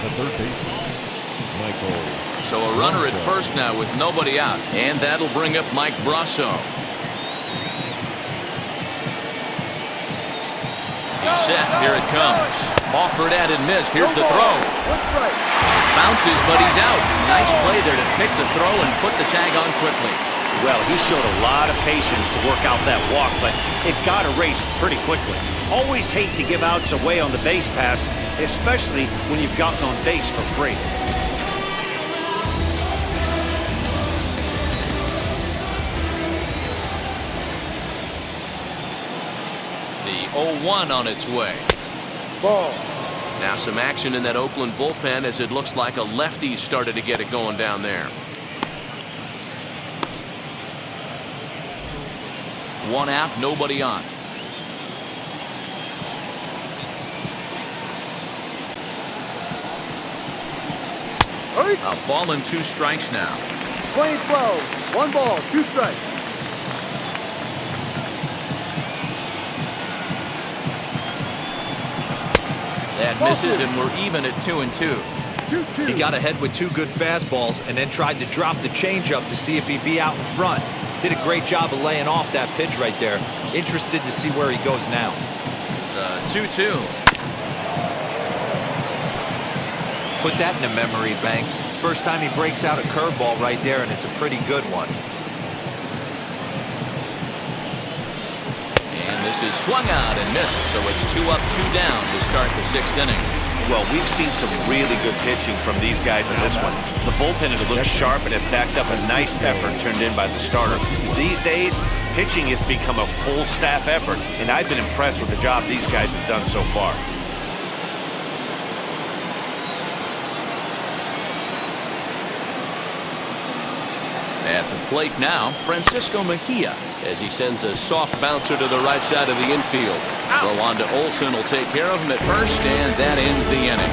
the third baseman, Michael. So a runner at first now with nobody out, and that'll bring up Mike Brasso. He's set. Here it comes. Offered at and missed. Here's the throw. Bounces, but he's out. Nice play there to pick the throw and put the tag on quickly. Well, he showed a lot of patience to work out that walk, but it got erased pretty quickly. Always hate to give outs away on the base pass, especially when you've gotten on base for free. The 0-1 on its way. Ball. Now some action in that Oakland bullpen as it looks like a lefty started to get it going down there. One out, nobody on. A ball and 2 strikes now. Playing slow. 1 ball, 2 strikes. That misses, and we're even at 2-2. He got ahead with 2 good fastballs and then tried to drop the changeup to see if he'd be out in front. Did a great job of laying off that pitch right there. Interested to see where he goes now. 2-2. Put that in the memory bank. First time he breaks out a curveball right there, and it's a pretty good one. And this is swung out and missed, so it's 2 up, 2 down to start the 6th inning. Well, we've seen some really good pitching from these guys in this one. The bullpen has looked sharp and have backed up a nice effort turned in by the starter. These days, pitching has become a full staff effort, and I've been impressed with the job these guys have done so far. At the plate now, Francisco Mejia, as he sends a soft bouncer to the right side of the infield. Throw on to Olsen will take care of him at first, and that ends the inning.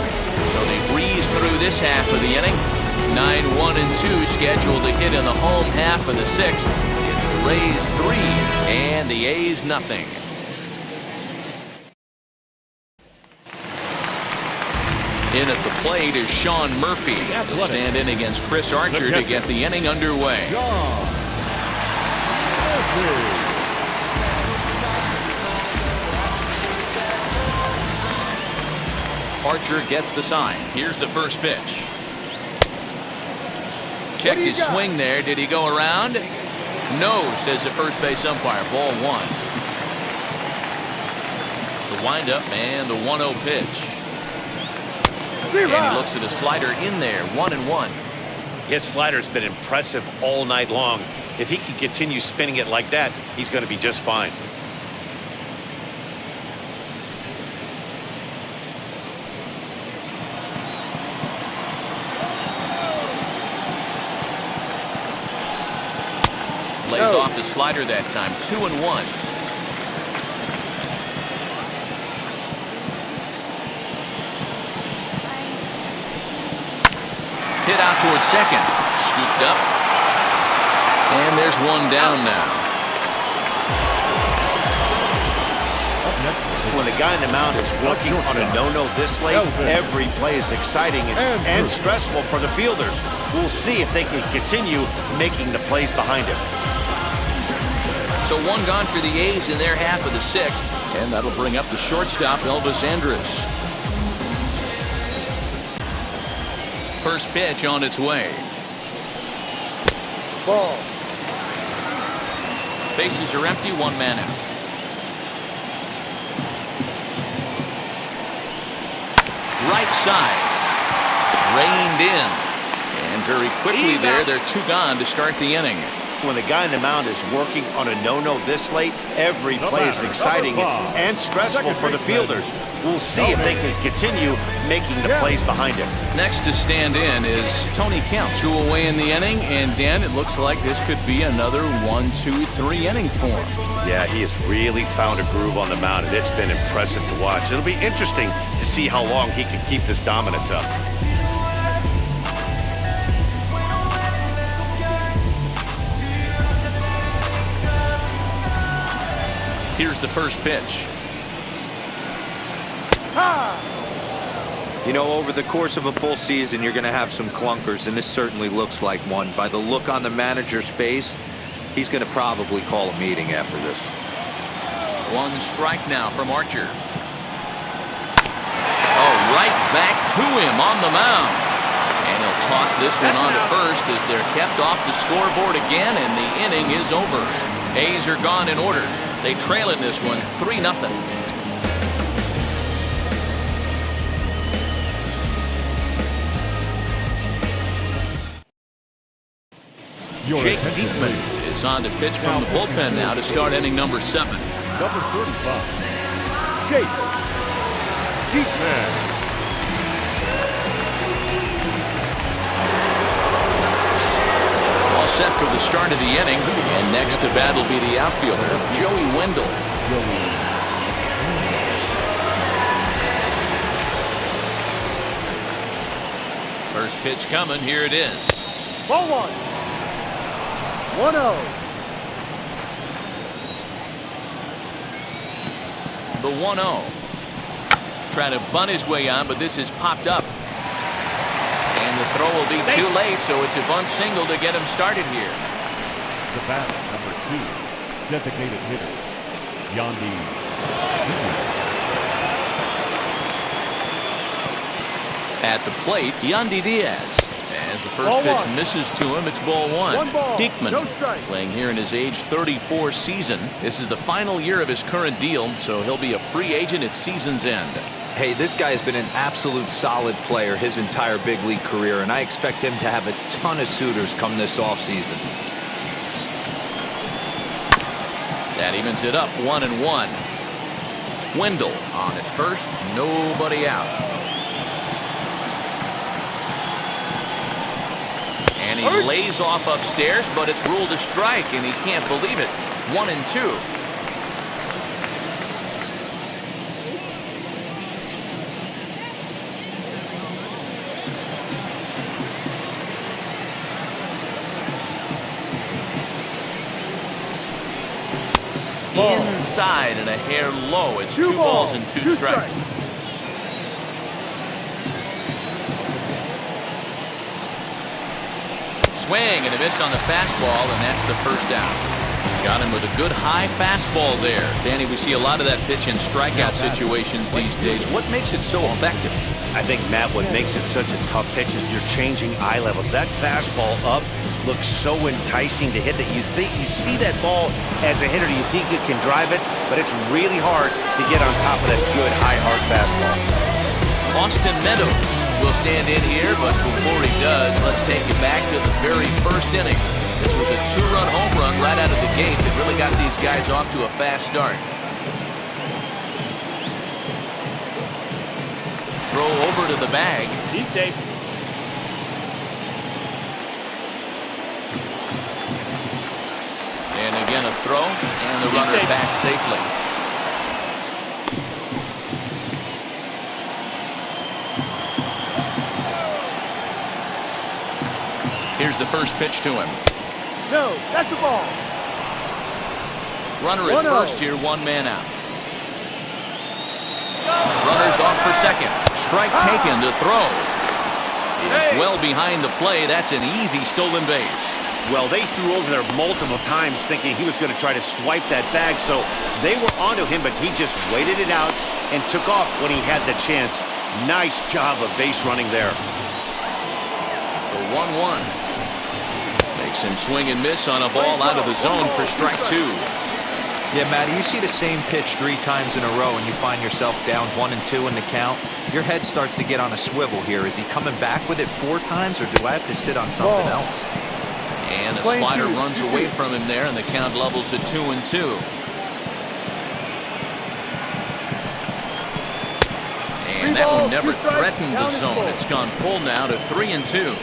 So they breeze through this half of the inning. 9-1-2 scheduled to hit in the home half of the 6th. It's the Rays 3 and the A's nothing. In at the plate is Sean Murphy. He'll stand in against Chris Archer to get the inning underway. Archer gets the sign. Here's the first pitch. Checked his swing there. Did he go around? No, says the first base umpire. Ball 1. The windup and the 1-0 pitch. And he looks at a slider in there. 1-1. His slider's been impressive all night long. If he can continue spinning it like that, he's going to be just fine. Lays off the slider that time. 2-1. Hit out towards second. Scooped up. And there's one down now. When a guy in the mound is working on a no-no this late, every play is exciting and stressful for the fielders. We'll see if they can continue making the plays behind him. So one gone for the A's in their half of the 6th. And that'll bring up the shortstop, Elvis Andrus. First pitch on its way. Ball. Bases are empty, 1 man out. Right side. Reined in. And very quickly there, they're 2 gone to start the inning. when the guy on the mound is working on a no-no this late, every play is exciting and stressful for the fielders. We'll see if they can continue making the plays behind him. Next to stand in is Tony Kemp. 2 away in the inning, and Dan, it looks like this could be another 1, 2, 3 inning for him. Yeah, he has really found a groove on the mound, and it's been impressive to watch. It'll be interesting to see how long he can keep this dominance up. Here's the first pitch. You know, over the course of a full season, you're going to have some clunkers, and this certainly looks like one. By the look on the manager's face, he's going to probably call a meeting after this. 1 strike now from Archer. Oh, right back to him on the mound. And he'll toss this one on to first as they're kept off the scoreboard again, and the inning is over. A's are gone in order. They trail in this one 3-0. Jake Diekman is on to pitch from the bullpen now to start inning number 7. Number 35, Jake Diekman. All set for the start of the inning, and next to bat will be the outfielder, Joey Wendell. First pitch coming, here it is. Ball 1. 1-0. The 1-0. Trying to bunt his way on, but this is popped up. And the throw will be too late, so it's a bunt single to get him started here. The batter, number 2, designated hitter, Yandy. At the plate, Yandy Diaz. As the first pitch misses to him, it's ball 1. Diekman, playing here in his age 34 season. This is the final year of his current deal, so he'll be a free agent at season's end. Hey, this guy has been an absolute solid player his entire big league career, and I expect him to have a ton of suitors come this offseason. That evens it up, 1-1. Wendell on at first, nobody out. And he lays off upstairs, but it's ruled a strike, and he can't believe it. 1-2. Inside and a hair low. It's 2 balls and 2 strikes. Swing and a miss on the fastball, and that's the first out. Got him with a good high fastball there. Danny, we see a lot of that pitch in strikeout situations these days. What makes it so effective? I think, Matt, what makes it such a tough pitch is you're changing eye levels. That fastball up looks so enticing to hit that you see that ball as a hitter, you think you can drive it, but it's really hard to get on top of that good high hard fastball. Austin Meadows will stand in here, but before he does, let's take you back to the very first inning. This was a 2-run home run right out of the gate that really got these guys off to a fast start. Throw over to the bag. He's safe. And again a throw, and the runner back safely. Here's the first pitch to him. No, that's a ball. Runner at first here, 1 man out. Runners off for second. Strike taken to throw. It is well behind the play. That's an easy stolen base. Well, they threw over there multiple times thinking he was going to try to swipe that bag, so they were onto him, but he just waited it out and took off when he had the chance. Nice job of base running there. The 1-1. Makes him swing and miss on a ball out of the zone for strike 2. Yeah, Matty, you see the same pitch 3 times in a row and you find yourself down 1-2 in the count. Your head starts to get on a swivel here. Is he coming back with it 4 times, or do I have to sit on something else? And the slider runs away from him there, and the count levels at 2-2. And that one never threatened the zone. It's gone full now to 3-2.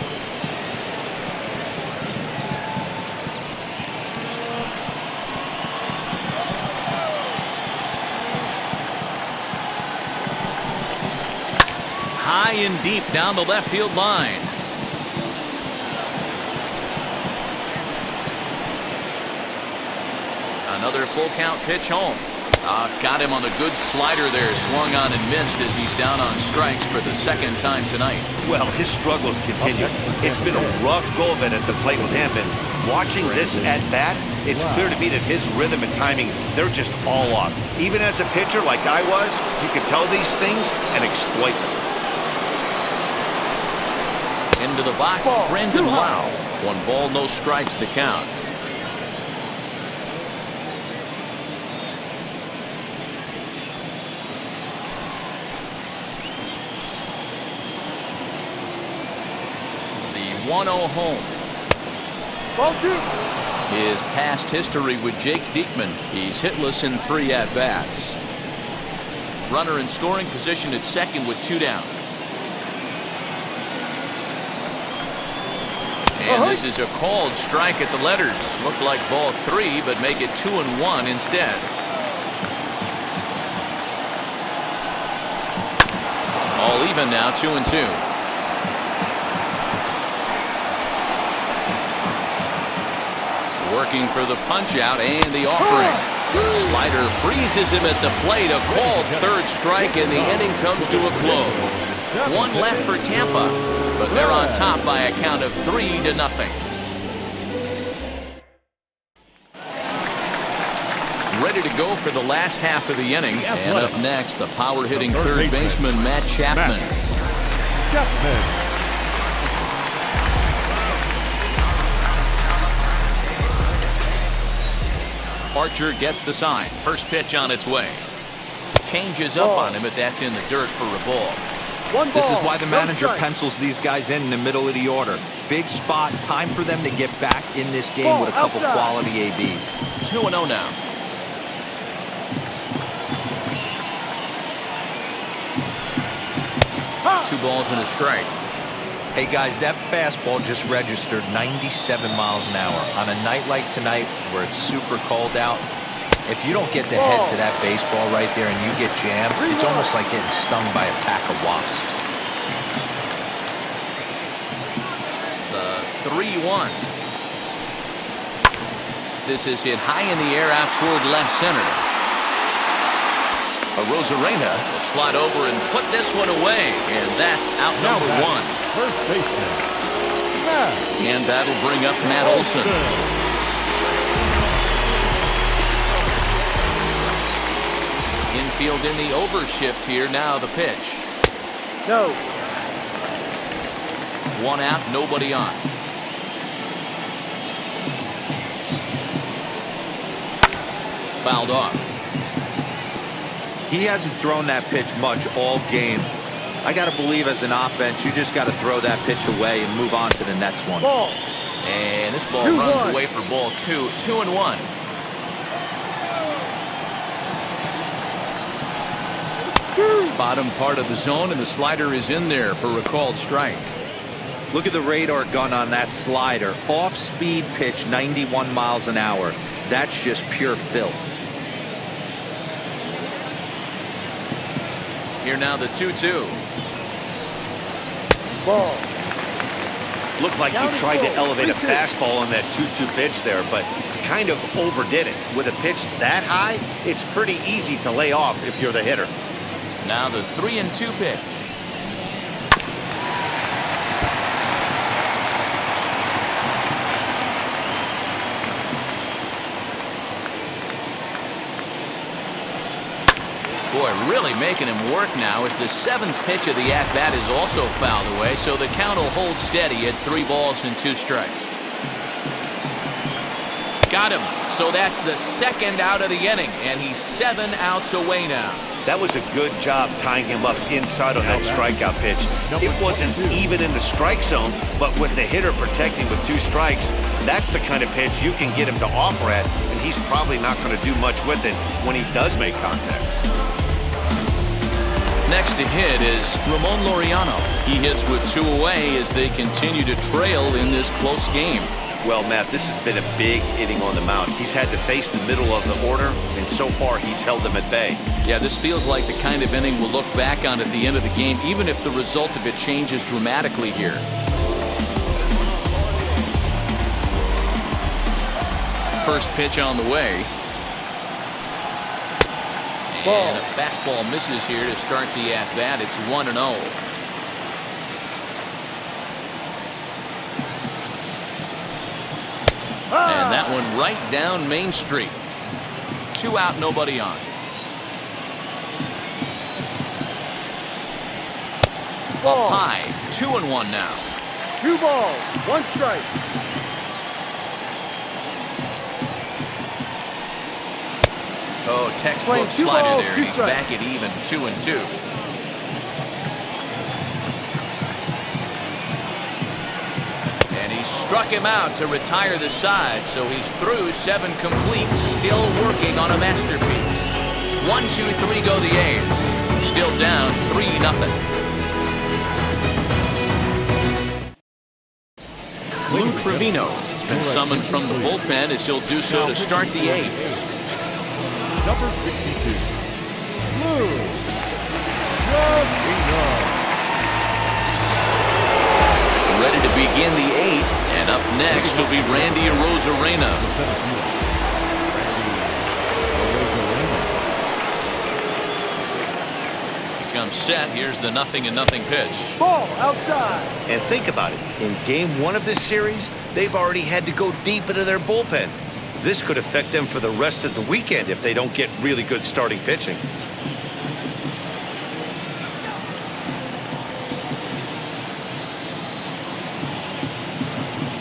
High and deep down the left field line. Another full count pitch home. Got him on the good slider there. Swung on and missed as he's down on strikes for the second time tonight. Well, his struggles continue. It's been a rough go of it at the plate with him. And watching this at bat, it's clear to me that his rhythm and timing, they're just all off. Even as a pitcher like I was, you can tell these things and exploit them. Into the box, Brandon Wow. 1 ball, no strikes the count. The 1-0 home. Ball 2. His past history with Jake Diekman. He's hitless in 3 at-bats. Runner in scoring position at second with 2 down. And this is a called strike at the letters. Looked like ball 3, but make it 2-1 instead. All even now, 2-2. Working for the punch out and the offering. The slider freezes him at the plate. A called third strike, and the inning comes to a close. 1 left for Tampa, but they're on top by a count of 3-0. Ready to go for the last half of the inning. And up next, the power-hitting third baseman, Matt Chapman. Archer gets the sign. First pitch on its way. Changes up on him, but that's in the dirt for a ball. This is why the manager pencils these guys in the middle of the order. Big spot, time for them to get back in this game with a couple quality ABs. 2-0 now. Two balls and a strike. Hey guys, that fastball just registered 97 miles an hour. On a night like tonight where it's super cold out, if you don't get the head to that baseball right there and you get jammed, it's almost like getting stung by a pack of wasps. The 3-1. This is hit high in the air out toward left center. Rosarena will slide over and put this one away, and that's out number 1. First baseman. And that'll bring up Matt Olson. Infield in the overshift here. Now the pitch. No. 1 out, nobody on. Fouled off. He hasn't thrown that pitch much all game. I got to believe as an offense, you just got to throw that pitch away and move on to the next one. Ball. And this ball runs away for ball 2. 2-1. Bottom part of the zone, and the slider is in there for a called strike. Look at the radar gun on that slider. Off-speed pitch, 91 miles an hour. That's just pure filth. Here now the 2-2. Ball. Looked like he tried to elevate a fastball on that 2-2 pitch there, but kind of overdid it. With a pitch that high, it's pretty easy to lay off if you're the hitter. Now the 3-2 pitch. Boy, really making him work now as the 7th pitch of the at-bat is also fouled away, so the count will hold steady at 3 balls and 2 strikes. Got him. So that's the 2nd out of the inning, and he's 7 outs away now. That was a good job tying him up inside on that strikeout pitch. It wasn't even in the strike zone, but with the hitter protecting with 2 strikes, that's the kind of pitch you can get him to offer at, and he's probably not going to do much with it when he does make contact. Next to hit is Ramon Laureano. He hits with 2 away as they continue to trail in this close game. Well, Matt, this has been a big inning on the mound. He's had to face the middle of the order, and so far he's held them at bay. Yeah, this feels like the kind of inning we'll look back on at the end of the game, even if the result of it changes dramatically here. First pitch on the way. And a fastball misses here to start the at-bat. It's 1-0. And that one right down Main Street. 2 out, nobody on. Up high, 2-1 now. 2 balls, 1 strike. Oh, textbook slider there, and he's back at even 2-2. And he struck him out to retire the side, so he's through 7 complete, still working on a masterpiece. 1-2-3 go the A's. Still down 3-0. Lou Trevino has been summoned from the bullpen as he'll do so to start the 8th. Number 62, Lou Trevino. Ready to begin the 8th, and up next will be Randy Arozarena. He comes set. Here's the 0-0 pitch. Ball outside. And think about it. In game 1 of this series, they've already had to go deep into their bullpen. This could affect them for the rest of the weekend if they don't get really good starting pitching.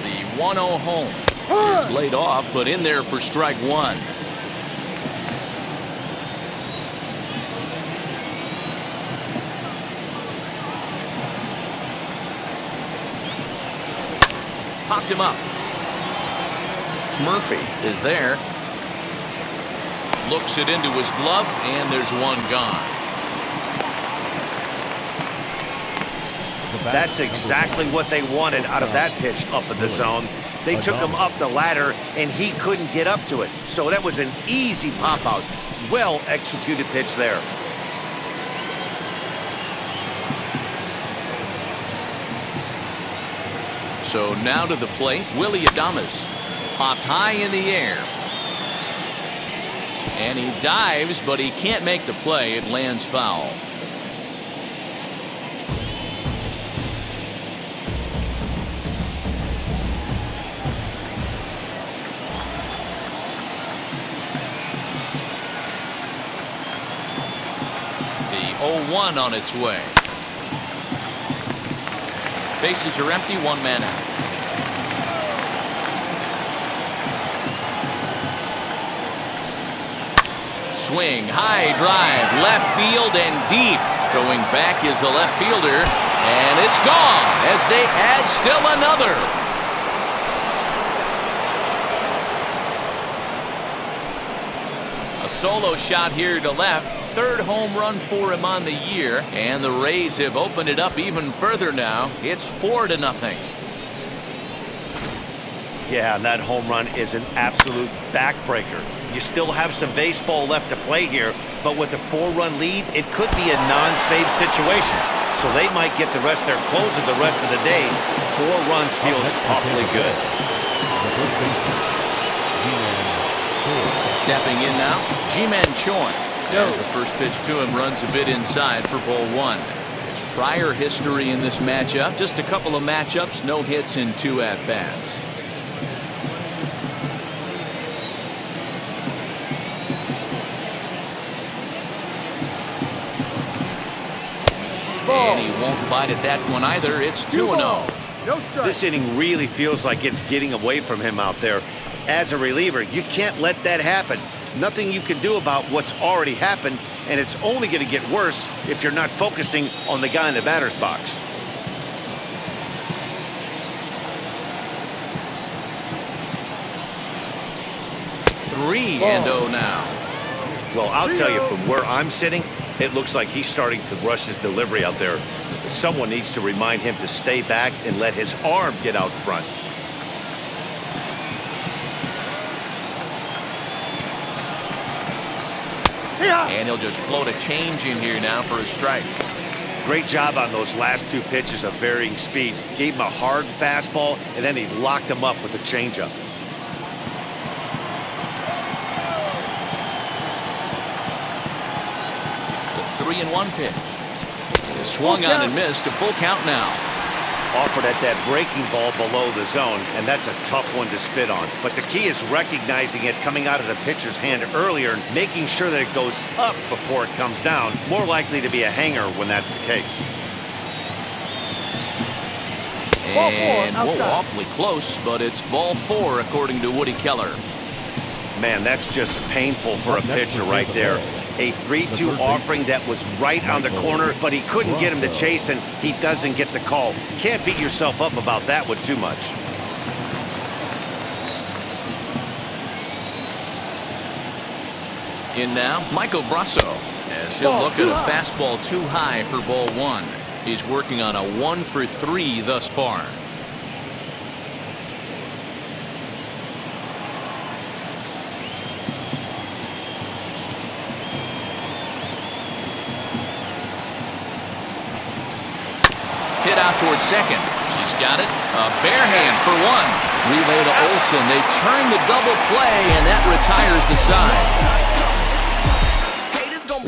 The 1-0 home. He's laid off, but in there for strike 1. Popped him up. Murphy is there. Looks it into his glove, and there's 1 gone. That's exactly what they wanted out of that pitch up in the zone. They took him up the ladder, and he couldn't get up to it. So that was an easy pop-out. Well-executed pitch there. So now to the plate, Willie Adames. Popped high in the air. And he dives, but he can't make the play. It lands foul. The 0-1 on its way. Bases are empty, 1 man out. Swing, high drive, left field and deep. Going back is the left fielder, and it's gone as they add still another. A solo shot here to left. 3rd home run for him on the year, and the Rays have opened it up even further now. It's 4-0. Yeah, that home run is an absolute backbreaker. You still have some baseball left to play here, but with a 4-run lead, it could be a non-save situation. So they might get the rest of their closer the rest of the day. 4 runs feels awfully good. Stepping in now, Ji-Man Choi. As the first pitch to him runs a bit inside for ball 1. There's prior history in this matchup. Just a couple of matchups, no hits in 2 at-bats. And he won't bite at that one either. It's 2-0. This inning really feels like it's getting away from him out there. As a reliever, you can't let that happen. nothing you can do about what's already happened, and it's only going to get worse if you're not focusing on the guy in the batter's box. Three and 0 now. Well, I'll tell you, from where I'm sitting, it looks like he's starting to rush his delivery out there. Someone needs to remind him to stay back and let his arm get out front. And he'll just float a change in here now for a strike. Great job on those last two pitches of varying speeds. Gave him a hard fastball, and then he locked him up with a changeup. The 3-1 pitch. He swung on and missed. A full count now. Offered at that breaking ball below the zone, and that's a tough one to spit on. But the key is recognizing it coming out of the pitcher's hand earlier and making sure that it goes up before it comes down. More likely to be a hanger when that's the case. And whoa, awfully close, but it's ball 4 according to Woody Keller. Man, that's just painful for a pitcher right there. A 3-2 offering that was right on the corner, but he couldn't get him to chase, and he doesn't get the call. Can't beat yourself up about that one too much. In now, Michael Brasso, as he'll look at a fastball too high for ball 1. He's working on a 1 for 3 thus far. Hit out towards second. He's got it. A bare hand for 1. Relay to Olsen. They turn the double play, and that retires the side.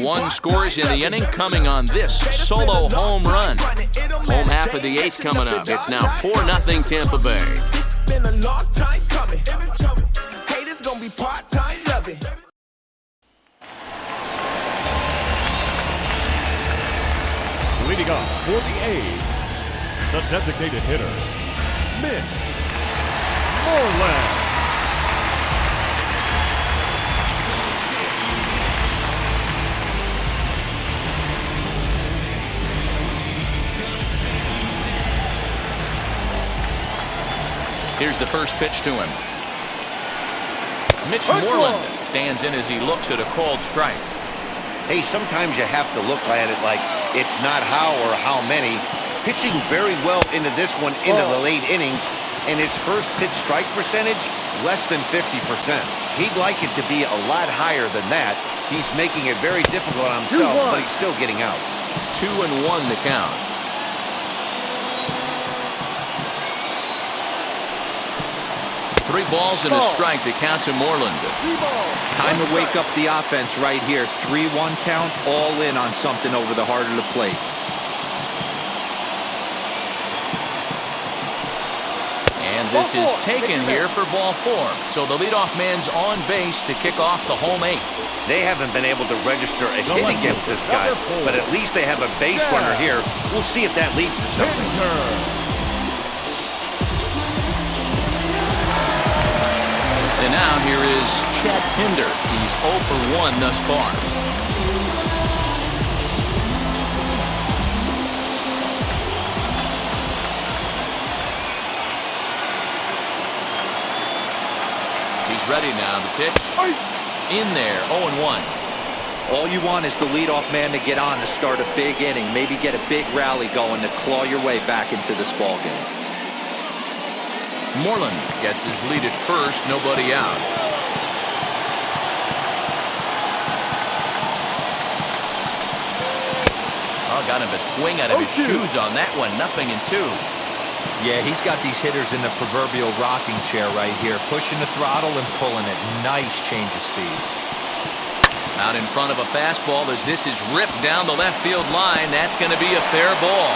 1 scores in the inning, coming on this solo home run. Home half of the 8th coming up. It's now 4-0 Tampa Bay. Leading off for the A's, the designated hitter, Mitch Moreland. Here's the first pitch to him. Mitch Moreland stands in as he looks at a called strike. Hey, sometimes you have to look at it like it's not how or how many. Pitching very well into this one into the late innings, and his first pitch strike percentage, less than 50%. He'd like it to be a lot higher than that. He's making it very difficult on himself, but he's still getting outs. 2-1 the count. Three balls and a strike to count to Moreland. Time to wake up the offense right here. 3-1 count, all in on something over the heart of the plate. And this is taken here for ball 4. So the leadoff man's on base to kick off the home 8th. They haven't been able to register a hit against this guy, but at least they have a base runner here. We'll see if that leads to something. And now here is Chet Pinder. He's 0 for 1 thus far. He's ready now. The pitch in there. 0-1. All you want is the leadoff man to get on to start a big inning. Maybe get a big rally going to claw your way back into this ball game. Moreland gets his lead at first, nobody out. Oh, got him a swing out of his shoes on that one. 0-2. Yeah, he's got these hitters in the proverbial rocking chair right here, pushing the throttle and pulling it. Nice change of speeds. Out in front of a fastball as this is ripped down the left field line. That's going to be a fair ball.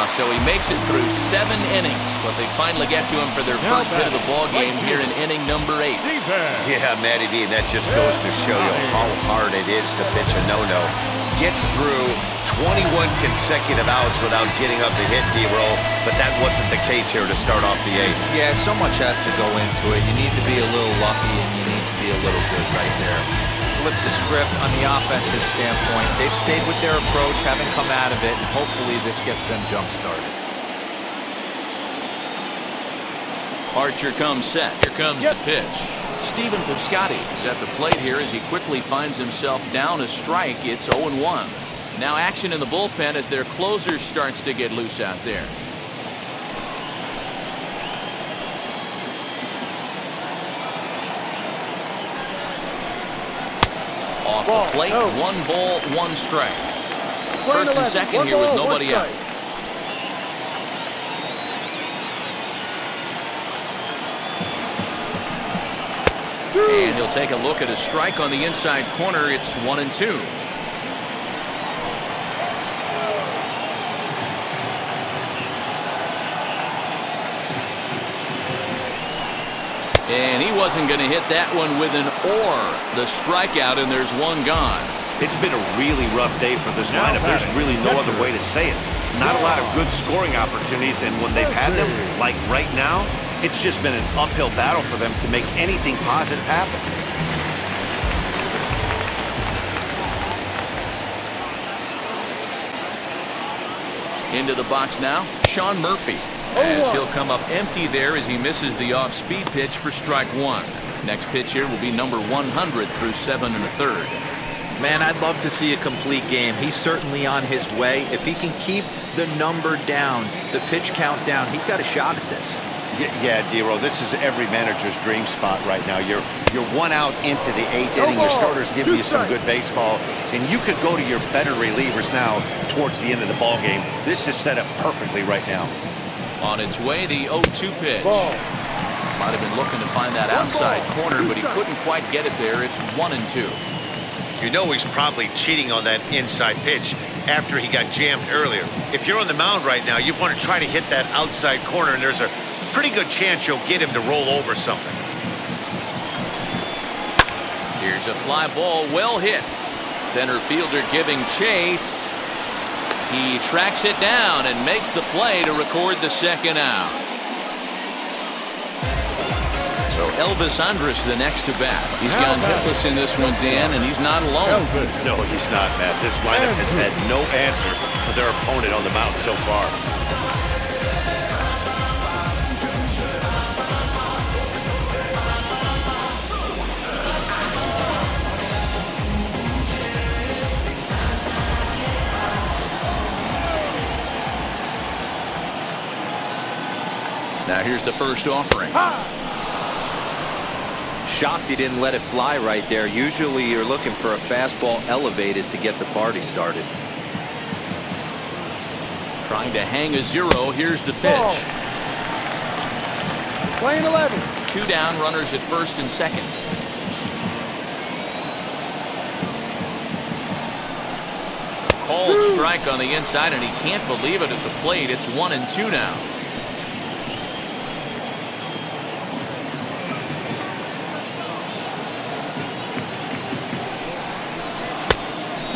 So he makes it through 7 innings, but they finally get to him for their first hit of the ball game here in inning number 8. Yeah, Matty B, that just goes to show you how hard it is to pitch a no-no. You gets through 21 consecutive outs without getting up to hit, D-Roll, but that wasn't the case here to start off the eighth. Yeah, so much has to go into it. You need to be a little lucky, and you need to be a little good right there. Flip the script on the offensive standpoint. They've stayed with their approach, haven't come out of it, and hopefully this gets them jump-started. Archer comes set. Here comes the pitch. Stephen Piscotty is at the plate here as he quickly finds himself down a strike. It's 0-1. Now action in the bullpen as their closer starts to get loose out there. Off the plate, 1 ball, 1 strike. First and second here with nobody out. And he'll take a look at a strike on the inside corner. It's 1-2. And he wasn't going to hit that one with an or. The strikeout, and there's 1 gone. It's been a really rough day for this lineup. There's really no other way to say it. Not a lot of good scoring opportunities, and when they've had them, like right now, it's just been an uphill battle for them to make anything positive happen. Into the box now, Sean Murphy. As he'll come up empty there as he misses the off-speed pitch for strike 1. Next pitch here will be number 100 through 7 1/3. Man, I'd love to see a complete game. He's certainly on his way. If he can keep the number down, the pitch count down, he's got a shot at this. Yeah, D-Roll, this is every manager's dream spot right now. You're 1 out into the 8th inning. Your starter's giving you some good baseball, and you could go to your better relievers now towards the end of the ball game. This is set up perfectly right now. On its way, the 0-2 pitch. Might have been looking to find that outside corner, but he couldn't quite get it there. It's 1-2. You know he's probably cheating on that inside pitch after he got jammed earlier. If you're on the mound right now, you want to try to hit that outside corner, and there's a pretty good chance you'll get him to roll over something. Here's a fly ball, well hit. Center fielder giving chase. He tracks it down and makes the play to record the 2nd out. So Elvis Andrus the next to bat. He's gone hitless in this one, Dan, and he's not alone. No, he's not, Matt. This lineup has had no answer for their opponent on the mound so far. Now here's the first offering. Shocked he didn't let it fly right there. Usually you're looking for a fastball elevated to get the party started. Trying to hang a 0. Here's the pitch. Playing 11. 2 down, runners at first and second. Called strike on the inside, and he can't believe it at the plate. It's 1-2 now.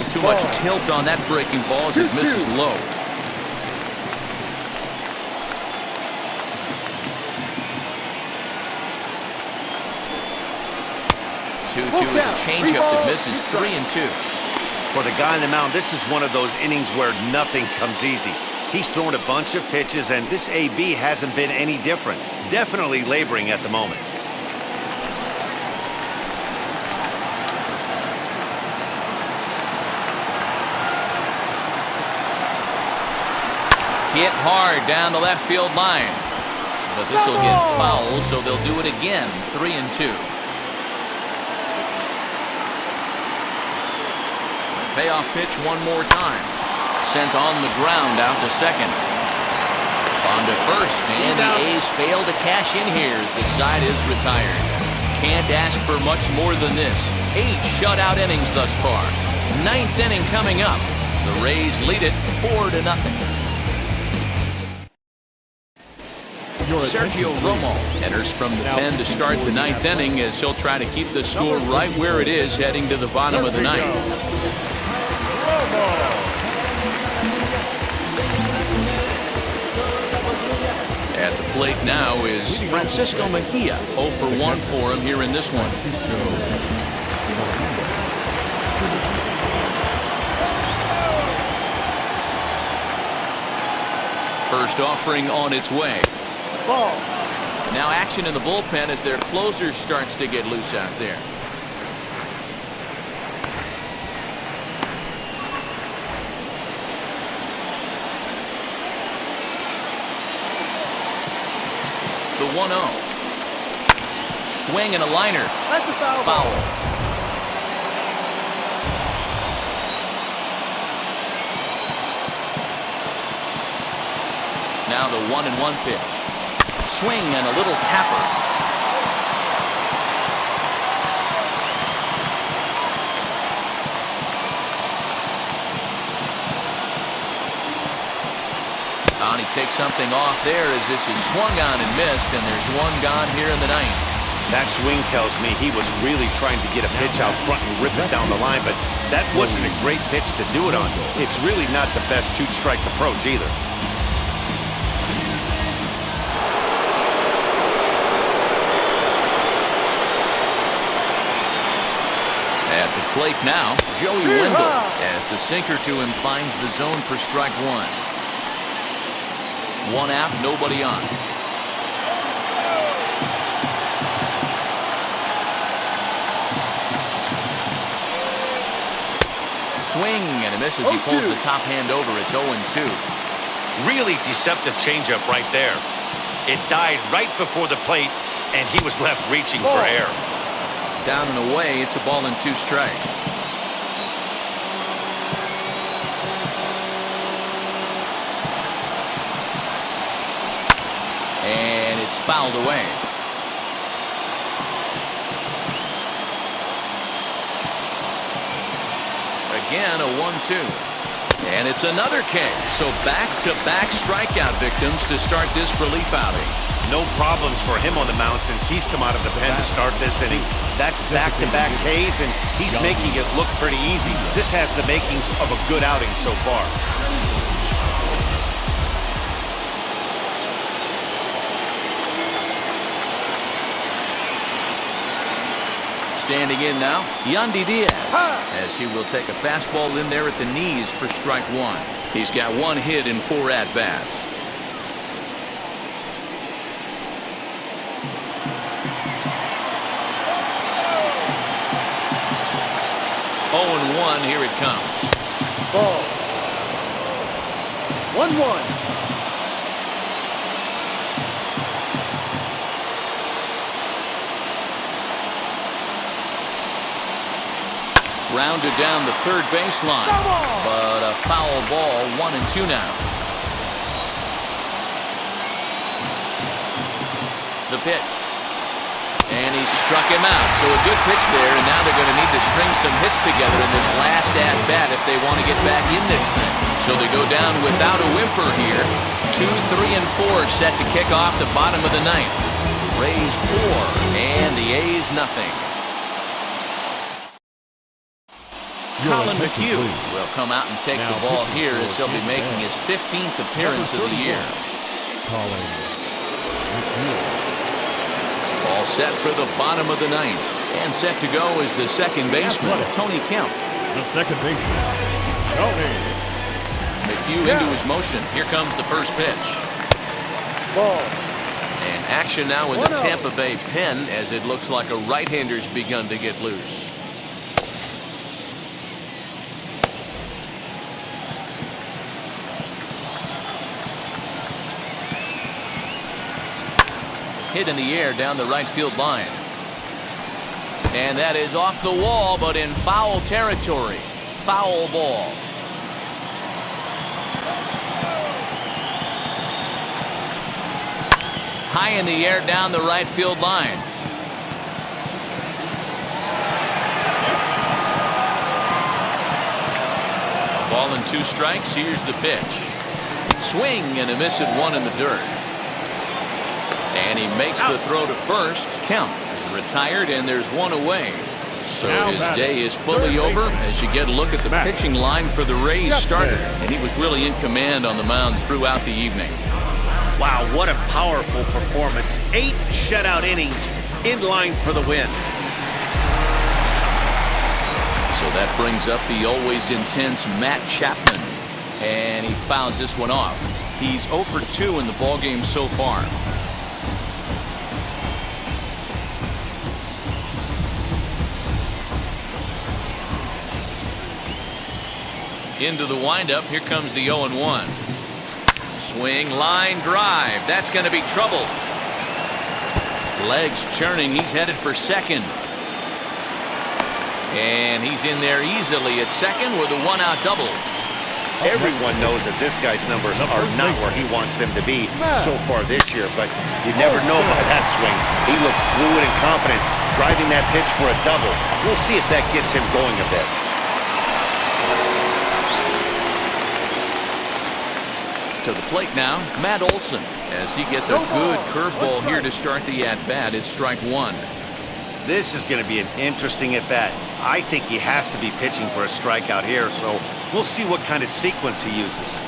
Too much tilt on that breaking ball as it misses low. 2-2 is a changeup that misses. 3-2. For the guy on the mound, this is one of those innings where nothing comes easy. He's thrown a bunch of pitches, and this AB hasn't been any different. Definitely laboring at the moment. Hit hard down the left field line. But this will get foul, so they'll do it again. 3-2. Payoff pitch one more time. Sent on the ground out to second. On to first, and the A's fail to cash in here as the side is retired. Can't ask for much more than this. 8 shutout innings thus far. 9th inning coming up. The Rays lead it 4-0. Sergio Romo enters from the pen to start the 9th inning as he'll try to keep the score right where it is heading to the bottom of the 9th. At the plate now is Francisco Mejia. 0 for 1 for him here in this one. First offering on its way. Ball. Now action in the bullpen as their closer starts to get loose out there. The 1-0. Swing and a liner. That's a foul. Foul. Now the 1-1 pitch. Swing and a little tapper. And he takes something off there as this is swung on and missed, and there's one gone here in the ninth. That swing tells me he was really trying to get a pitch out front and rip it down the line, but that wasn't a great pitch to do it on. It's really not the best two-strike approach either. At the plate now, Joey Wendell, as the sinker to him finds the zone for strike one. One out, nobody on. Swing and a miss as he pulls the top hand over. It's 0-2. Really deceptive changeup right there. It died right before the plate, and he was left reaching for air. Down and away, it's a ball and 2 strikes. And it's fouled away. Again, a 1-2. And it's another K. So back-to-back strikeout victims to start this relief outing. No problems for him on the mound since he's come out of the pen to start this inning. That's back-to-back Ks, and he's making it look pretty easy. This has the makings of a good outing so far. Standing in now, Yandy Diaz, as he will take a fastball in there at the knees for strike one. He's got 1 hit in 4 at-bats. 0-1, here it comes. Ball. 1-1. Rounded down the third baseline, but a foul ball. 1-2 now. The pitch. And he struck him out. So a good pitch there, and now they're going to need to string some hits together in this last at-bat if they want to get back in this thing. So they go down without a whimper here. 2, 3, and 4 set to kick off the bottom of the ninth. Rays 4, and the A's nothing. Colin McHugh will come out and take the ball here as he'll be making his 15th appearance of the year. Colin McHugh. All set for the bottom of the ninth. And set to go is the second baseman, Tony Kemp. The second baseman, Tony. McHugh into his motion. Here comes the first pitch. Ball. And action now in the Tampa Bay pen as it looks like a right-hander's begun to get loose. Hit in the air down the right field line. And that is off the wall, but in foul territory. Foul ball. High in the air down the right field line. Ball and 2 strikes. Here's the pitch. Swing and a miss at 1 in the dirt. And he makes the throw to first. Kemp is retired, and there's 1 away. So his day is fully over as you get a look at the pitching line for the Rays starter. And he was really in command on the mound throughout the evening. Wow, what a powerful performance. 8 shutout innings in line for the win. So that brings up the always intense Matt Chapman. And he fouls this one off. He's 0 for 2 in the ballgame so far. Into the windup. Here comes the 0-1. Swing, line, drive. That's going to be trouble. Legs churning. He's headed for second. And he's in there easily at second with a 1-out double. Everyone knows that this guy's numbers are not where he wants them to be so far this year, but you never know by that swing. He looked fluid and confident, driving that pitch for a double. We'll see if that gets him going a bit. To the plate now, Matt Olson, as he gets a good curveball here to start the at-bat. It's strike one. This is going to be an interesting at-bat. I think he has to be pitching for a strikeout here, so we'll see what kind of sequence he uses.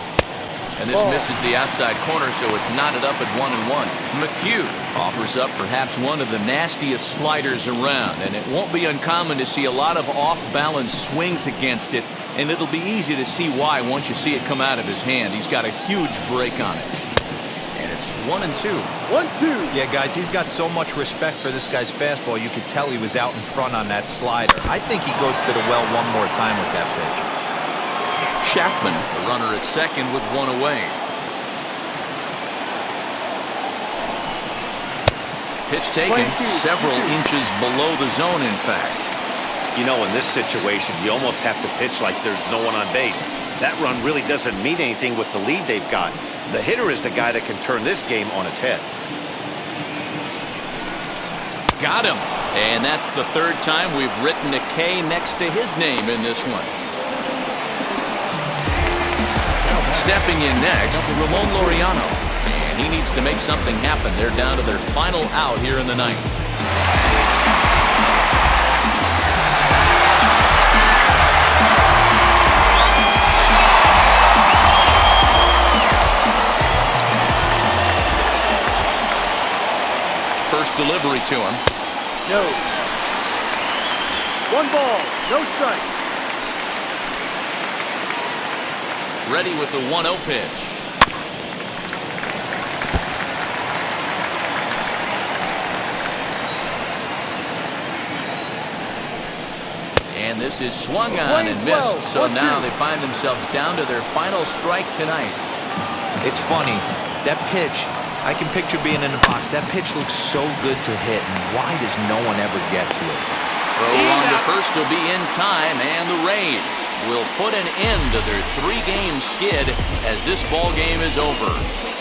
And this misses the outside corner, so it's knotted up at 1-1. McHugh offers up perhaps one of the nastiest sliders around, and it won't be uncommon to see a lot of off-balance swings against it, and it'll be easy to see why once you see it come out of his hand. He's got a huge break on it. And it's 1-2. 1-2. Yeah, guys, he's got so much respect for this guy's fastball. You could tell he was out in front on that slider. I think he goes to the well one more time with that pitch. Chapman, the runner at second with one away. Pitch taken several inches below the zone, in fact. You know, in this situation, you almost have to pitch like there's no one on base. That run really doesn't mean anything with the lead they've got. The hitter is the guy that can turn this game on its head. Got him. And that's the third time we've written a K next to his name in this one. Stepping in next, Ramon Laureano. And he needs to make something happen. They're down to their final out here in the ninth. First delivery to him. No. 1 ball, no strike. Ready with the 1-0 pitch. And this is swung on and missed. So now they find themselves down to their final strike tonight. It's funny. That pitch, I can picture being in the box. That pitch looks so good to hit, and why does no one ever get to it? Throw on to first will be in time, and the Rays will put an end to their 3-game skid as this ball game is over.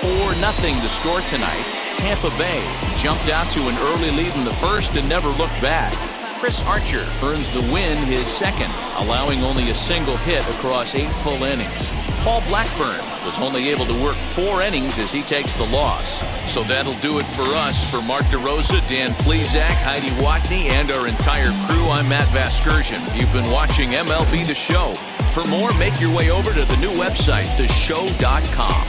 4-0 the score tonight. Tampa Bay jumped out to an early lead in the first and never looked back. Chris Archer earns the win, his second, allowing only a single hit across 8 full innings. Paul Blackburn was only able to work 4 innings as he takes the loss. So that'll do it for us. For Mark DeRosa, Dan Plezak, Heidi Watney, and our entire crew, I'm Matt Vasgersian. You've been watching MLB The Show. For more, make your way over to the new website, theshow.com.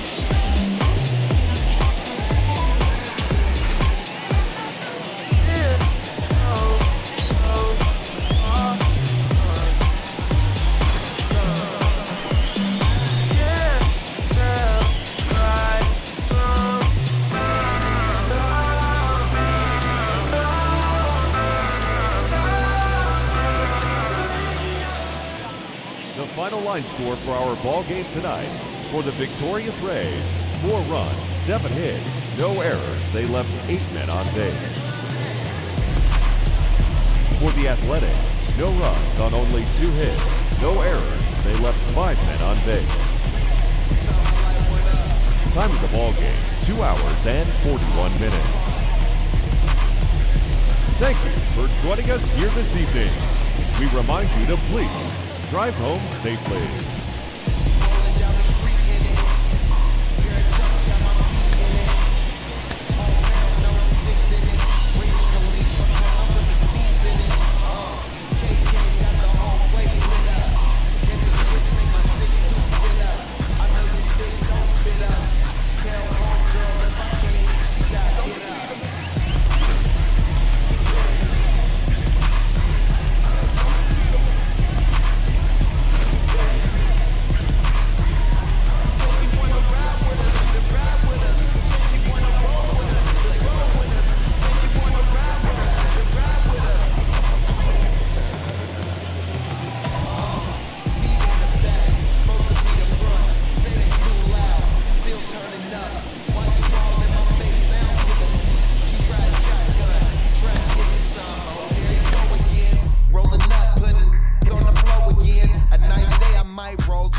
Final line score for our ball game tonight. For the victorious Rays, 4 runs, 7 hits, no errors. They left 8 men on base. For the Athletics, no runs on only 2 hits, no errors. They left 5 men on base. Time of the ball game, 2 hours and 41 minutes. Thank you for joining us here this evening. We remind you to please drive home safely.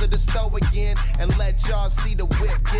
to the store again and let y'all see the whip get